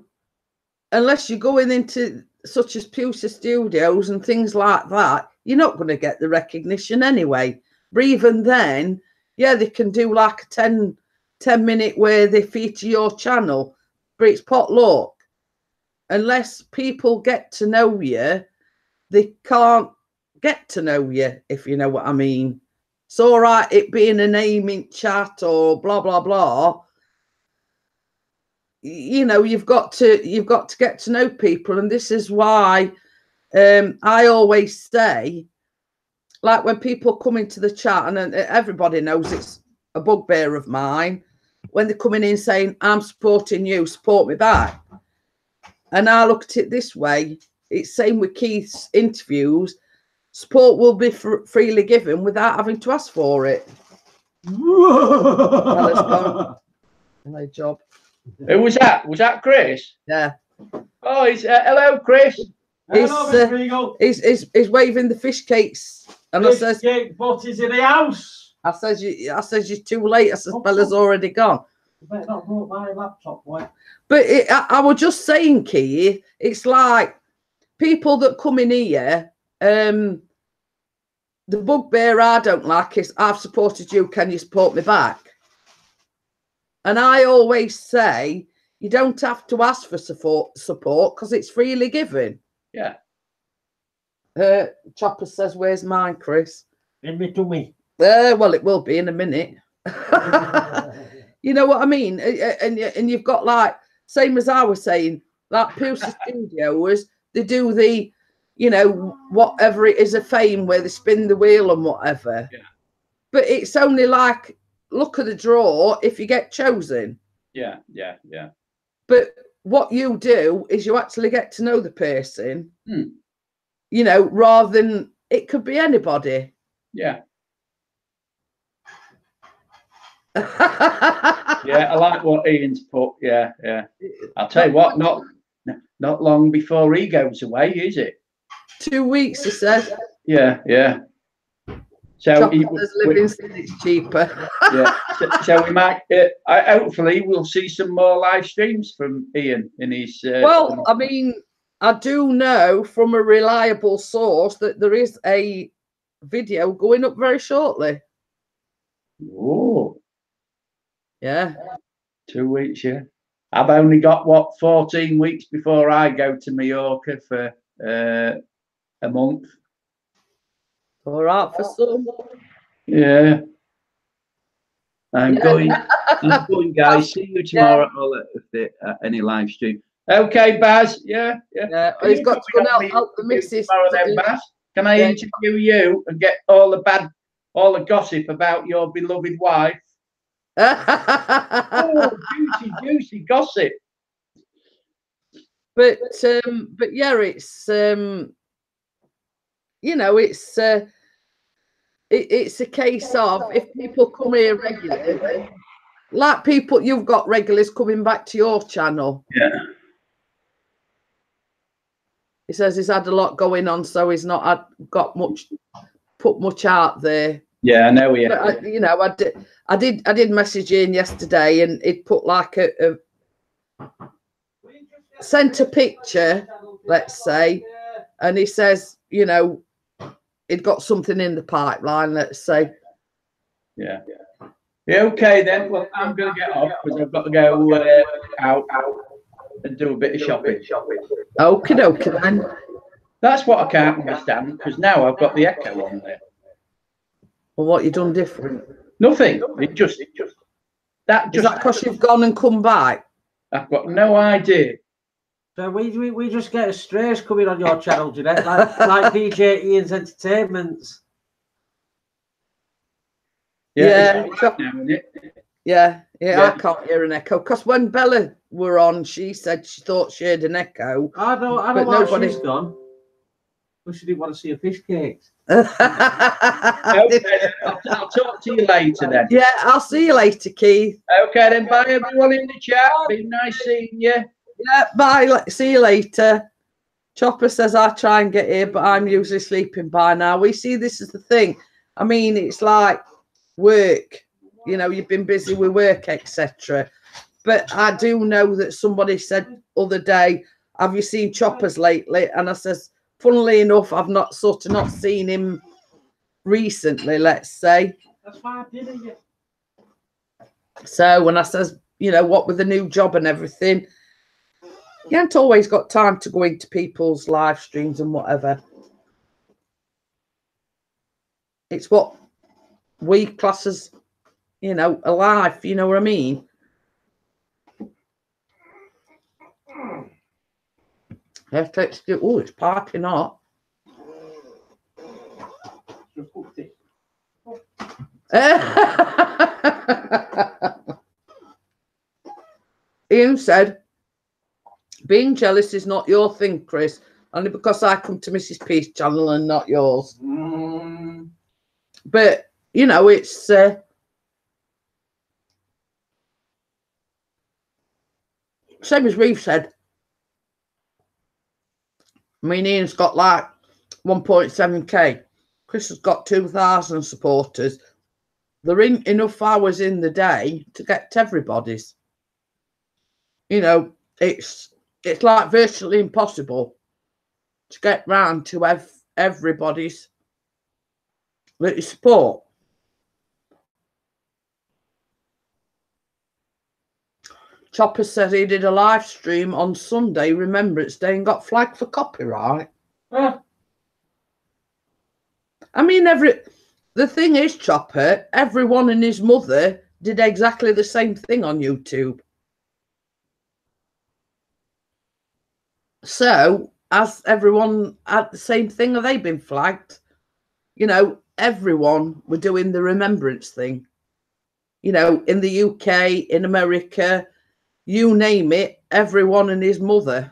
unless you're going into such as Pusa Studios and things like that, you're not going to get the recognition anyway. But even then, yeah, they can do like a 10-minute where they feature your channel, but it's potluck. Unless people get to know you, they can't get to know you, if you know what I mean. It's all right, it being a naming chat or blah blah blah. You know, you've got to get to know people, and this is why I always say, like when people come into the chat, and everybody knows it's a bugbear of mine, when they're coming in saying, "I'm supporting you, support me back," and I look at it this way: it's same with Keith's interviews. Support will be freely given without having to ask for it. Well, it's gone. My job. Who was that? Was that Chris? Yeah. Oh, he's hello, Chris. He's waving the fish cakes, and I says, "What is in the house?" I says you're too late. I says, Bella's already gone. You better not brought my laptop, boy. But I was just saying, Keith, it's like people that come in here. The bugbear I don't like is, "I've supported you, can you support me back?" And I always say, you don't have to ask for support because it's freely given. Yeah. Chopper says, "Where's mine, Chris?" In me to me. Well, it will be in a minute. You know what I mean? And you've got, like, same as I was saying, like Pusa Studios, they do the, you know, whatever it is, a fame where they spin the wheel and whatever. Yeah. But it's only like, look at the draw if you get chosen. Yeah, yeah, yeah. But what you do is you actually get to know the person, you know, rather than it could be anybody. Yeah. Yeah, I like what Ian's put. Yeah, yeah. I'll tell you what, not long before he goes away, is it? 2 weeks, he said. Yeah, yeah. So living sin, it's cheaper. Yeah. So we might. Hopefully, we'll see some more live streams from Ian in his. Well, I mean, I do know from a reliable source that there is a video going up very shortly. Oh. Yeah. 2 weeks, yeah. I've only got 14 weeks before I go to Mallorca for a month. All right for some. Yeah. I'm going, guys. See you tomorrow at any live stream. Okay, Baz. Yeah, yeah. Yeah. He's got to go help the missus. Then, Baz. Can I interview you and get all the gossip about your beloved wife? Oh, juicy gossip. But yeah, it's you know, it's a case of if people come here regularly, like people you've got regulars coming back to your channel. Yeah. He says he's had a lot going on, so he's not put much out there. Yeah, I know. Yeah. But you know, I did message Ian yesterday, and it put like a sent a picture, let's say, and he says, you know, he'd got something in the pipeline, let's say. Yeah. Yeah. Okay then. Well, I'm gonna get off because I've got to go out and do a bit of shopping. Okie dokie then. That's what I can't understand because now I've got the Echo on there. Well, what you done different? Nothing. It just Is that because you've gone and come back? I've got no idea. So we just get a strays coming on your channel, Jeanette, like DJ Ian's Entertainments. Yeah. It's now, isn't it? Yeah, I can't hear an echo. Because when Bella were on, she said she thought she heard an echo. I know but why nobody... she's gone. But she didn't want to see a fish cakes. Okay, I'll talk to you later then. Yeah, I'll see you later, Keith. Okay then, bye everyone in the chat. Been nice seeing you. Yeah, bye. See you later. Chopper says I try and get here, but I'm usually sleeping by now. We see this is the thing. I mean, it's like work. You know, you've been busy with work, etc. But I do know that somebody said other day, have you seen Choppers lately? And I says, funnily enough, I've not seen him recently, let's say. That's why I didn't get. So when I says, you know, what with the new job and everything, you haven't always got time to go into people's live streams and whatever. It's what we class as, you know, a life, you know what I mean? Oh, it's piping hot. Ian said, being jealous is not your thing, Chris, only because I come to Mrs. Peace channel and not yours. But, you know, it's... same as Reeve said. I mean, Ian's got like 1.7k. Chris has got 2,000 supporters. There ain't enough hours in the day to get to everybody's. You know, it's like virtually impossible to get round to everybody's that you support. Chopper said he did a live stream on Sunday, Remembrance Day, and got flagged for copyright. I mean, the thing is, Chopper, everyone and his mother did exactly the same thing on YouTube. So, as everyone had the same thing, have they been flagged? You know, everyone were doing the remembrance thing. You know, in the UK, in America, you name it, everyone and his mother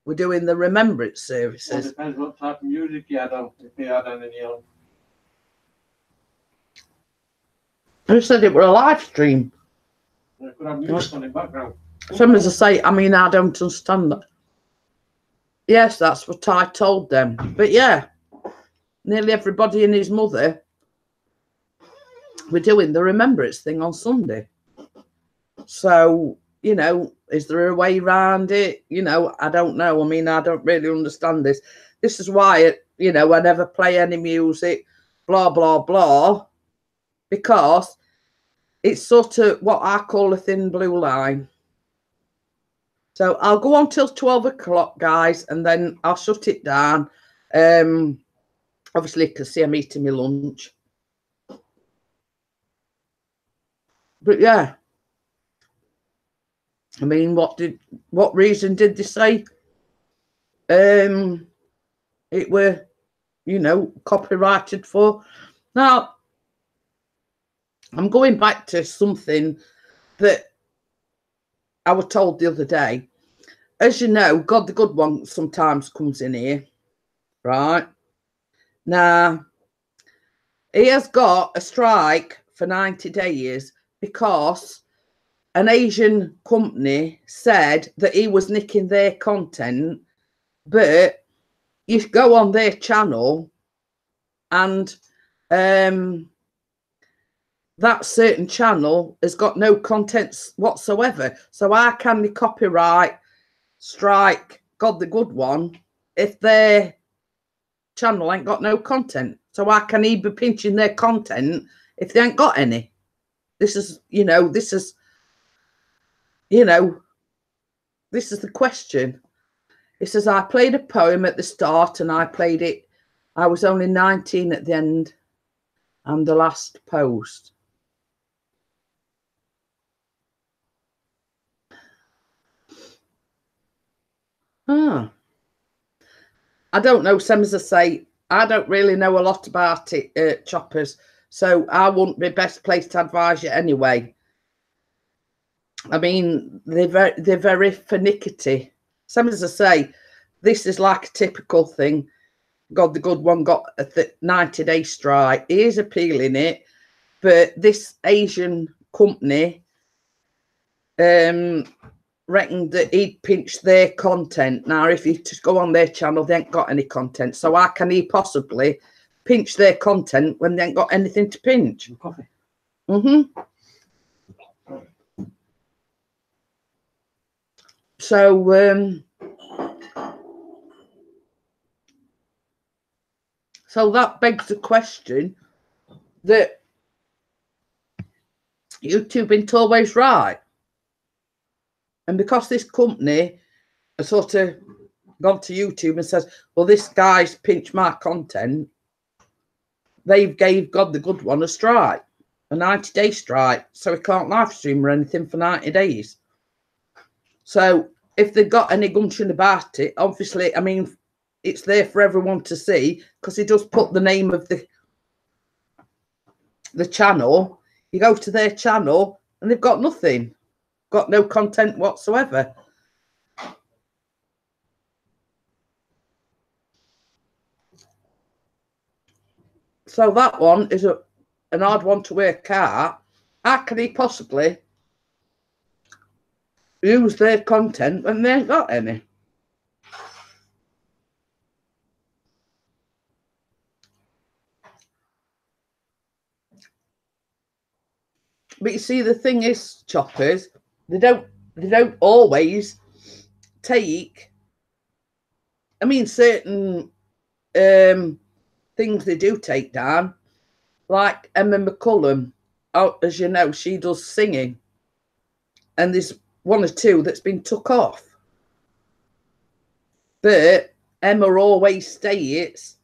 were doing the remembrance services. Well, depends what type of music you had on, if you had any on. Who said it were a live stream? You could have music on in the background. Some as I say, I mean, I don't understand that. Yes, that's what I told them. But yeah, nearly everybody and his mother were doing the remembrance thing on Sunday. So, you know, is there a way around it? You know, I don't know. I mean, I don't really understand this. This is why, you know, I never play any music, blah, blah, blah, because it's sort of what I call a thin blue line. So I'll go on till 12 o'clock, guys, and then I'll shut it down. Obviously, you can see I'm eating my lunch. But yeah. I mean, what reason did they say it were, you know, copyrighted for? Now, I'm going back to something that I was told the other day. as you know, God the Good One sometimes comes in here, right? Now, he has got a strike for 90 days because an Asian company said that he was nicking their content, but you go on their channel and that certain channel has got no contents whatsoever. So how can they copyright strike God the Good One if their channel ain't got no content? So how can he be pinching their content if they ain't got any? This is, this is the question. It says, I played a poem at the start and I played it. I was only 19 at the end and the last post. I don't know. Same as I say, I don't really know a lot about it, Choppers. So I wouldn't be best placed to advise you anyway. I mean, they're very finicky. Same as I say, this is like a typical thing. God the Good One got a 90-day strike. He is appealing it, but this Asian company reckoned that he'd pinch their content. Now, if you just go on their channel, they ain't got any content. So how can he possibly pinch their content when they ain't got anything to pinch? Coffee. So, so that begs the question that YouTube ain't always right. And because this company has sort of gone to YouTube and says, well, this guy's pinched my content, they've gave God the Good One a strike, a 90-day strike, so he can't live stream or anything for 90 days. So if they've got any gumption about it, obviously, I mean, it's there for everyone to see because he does put the name of the channel. You go to their channel and they've got nothing, got no content whatsoever. So that one is an odd one to work out. How can he possibly use their content when they ain't got any? But you see, the thing is, Choppers, they don't always take. I mean, certain things they do take down, like Emma McCullum. Oh, as you know, she does singing, and there's one or two that's been took off. But Emma always states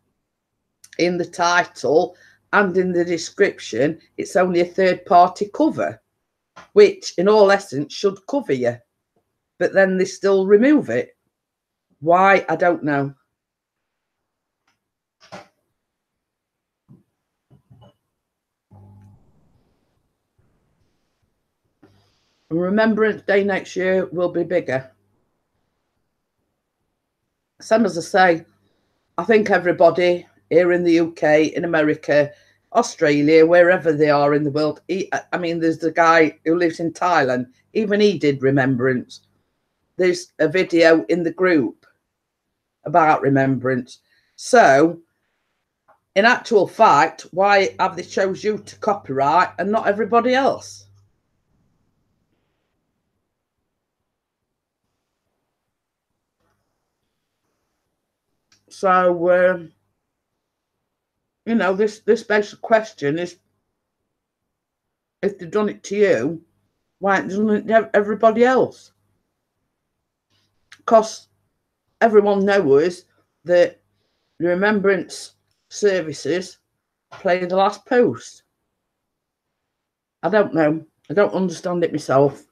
in the title and in the description, it's only a third-party cover, which in all essence should cover you. But then they still remove it. Why? I don't know. Remembrance Day next year will be bigger. Same as I say, I think everybody here in the UK, in America, Australia, wherever they are in the world. I mean, there's the guy who lives in Thailand. Even he did Remembrance. There's a video in the group about Remembrance. So, in actual fact, why have they chose you to copyright and not everybody else? So, this basic question is, if they've done it to you, why haven't they done it to everybody else? Because everyone knows that the Remembrance services play the last post. I don't know. I don't understand it myself.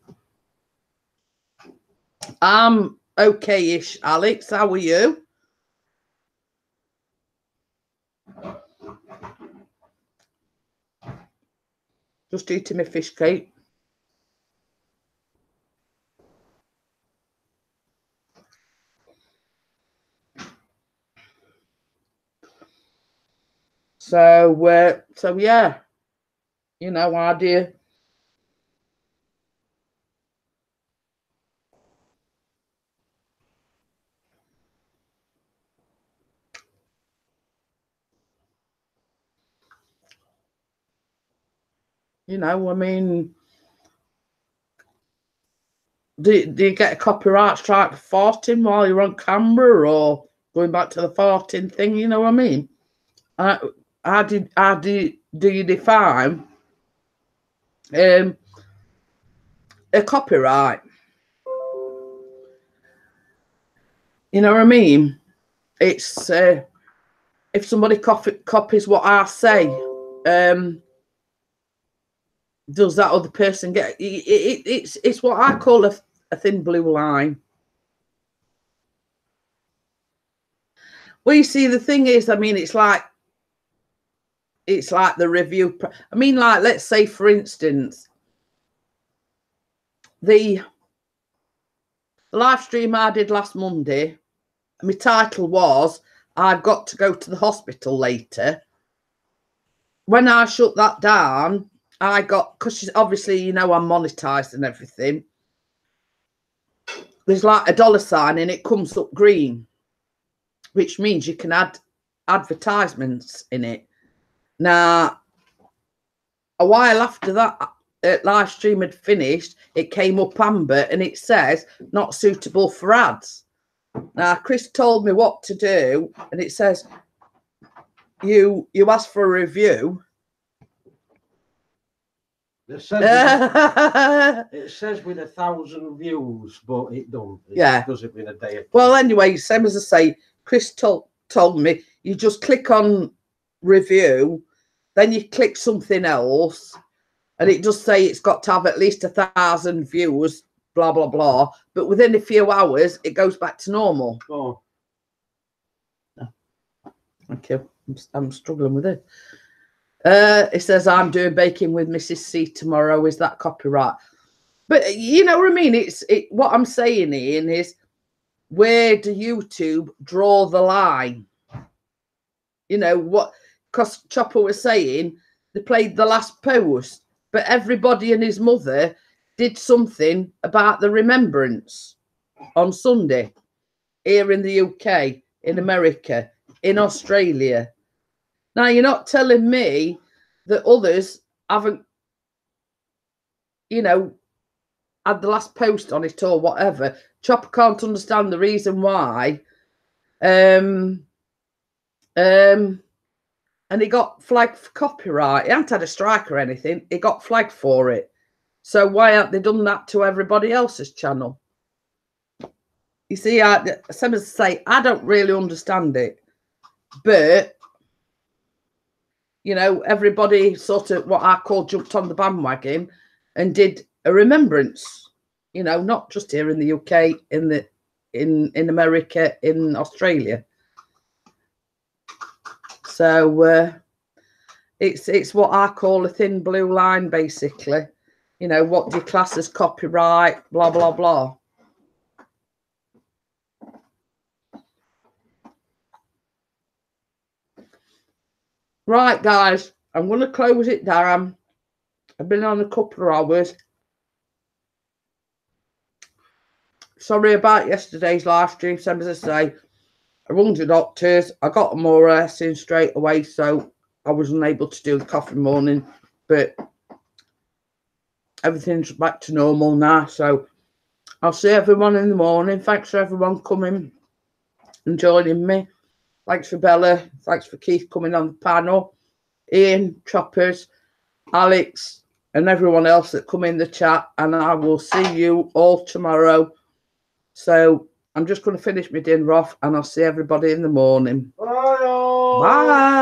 I'm okay-ish, Alex. How are you? Just eating my fish cake. So yeah, you know, idea. You know, I mean, do you get a copyright strike for farting while you're on camera, or going back to the farting thing? You know what I mean? How do you define a copyright? You know what I mean? It's if somebody copies what I say, does that other person get it's what I call a thin blue line. Well, you see, the thing is, I mean, it's like the review. I mean, like, let's say, for instance, the live stream I did last Monday, my title was, I've got to go to the hospital later. When I shut that down, I got, because obviously, you know, I'm monetized and everything. There's like a $sign and it comes up green, which means you can add advertisements in it. Now, a while after that live stream had finished, it came up amber and it says not suitable for ads. Now, Chris told me what to do, and it says you asked for a review. It says with 1,000 views, but it don't. It does it in a day. Well, anyway, same as I say, Chris told me you just click on review, then you click something else, and it does say it's got to have at least 1,000 views, blah blah blah. But within a few hours, it goes back to normal. Oh, thank you. I'm struggling with it. It says I'm doing baking with Mrs. C tomorrow. Is that copyright? But you know what I mean? What I'm saying, Ian, is where do YouTube draw the line? You know what? Because Chopper was saying they played the last post, but everybody and his mother did something about the remembrance on Sunday here in the UK, in America, in Australia. Now, you're not telling me that others haven't, you know, had the last post on it or whatever. Chopper can't understand the reason why. And he got flagged for copyright. He hadn't had a strike or anything. He got flagged for it. So why haven't they done that to everybody else's channel? You see, same as I say, I don't really understand it. But, you know, everybody sort of, what I call, jumped on the bandwagon and did a remembrance. You know, not just here in the UK, in America, in Australia. So it's what I call a thin blue line, basically. You know, what do you class as copyright, blah, blah, blah. Right, guys, I'm going to close it down. I've been on a couple of hours. Sorry about yesterday's live stream. Same as I say, I rung the doctors. I got them all in straight away, so I was unable to do the coffee morning. But everything's back to normal now. So I'll see everyone in the morning. Thanks for everyone coming and joining me. Thanks for Bella. Thanks for Keith coming on the panel. Ian, Choppers, Alex, and everyone else that come in the chat. And I will see you all tomorrow. So I'm just going to finish my dinner off, and I'll see everybody in the morning. Bye. Bye.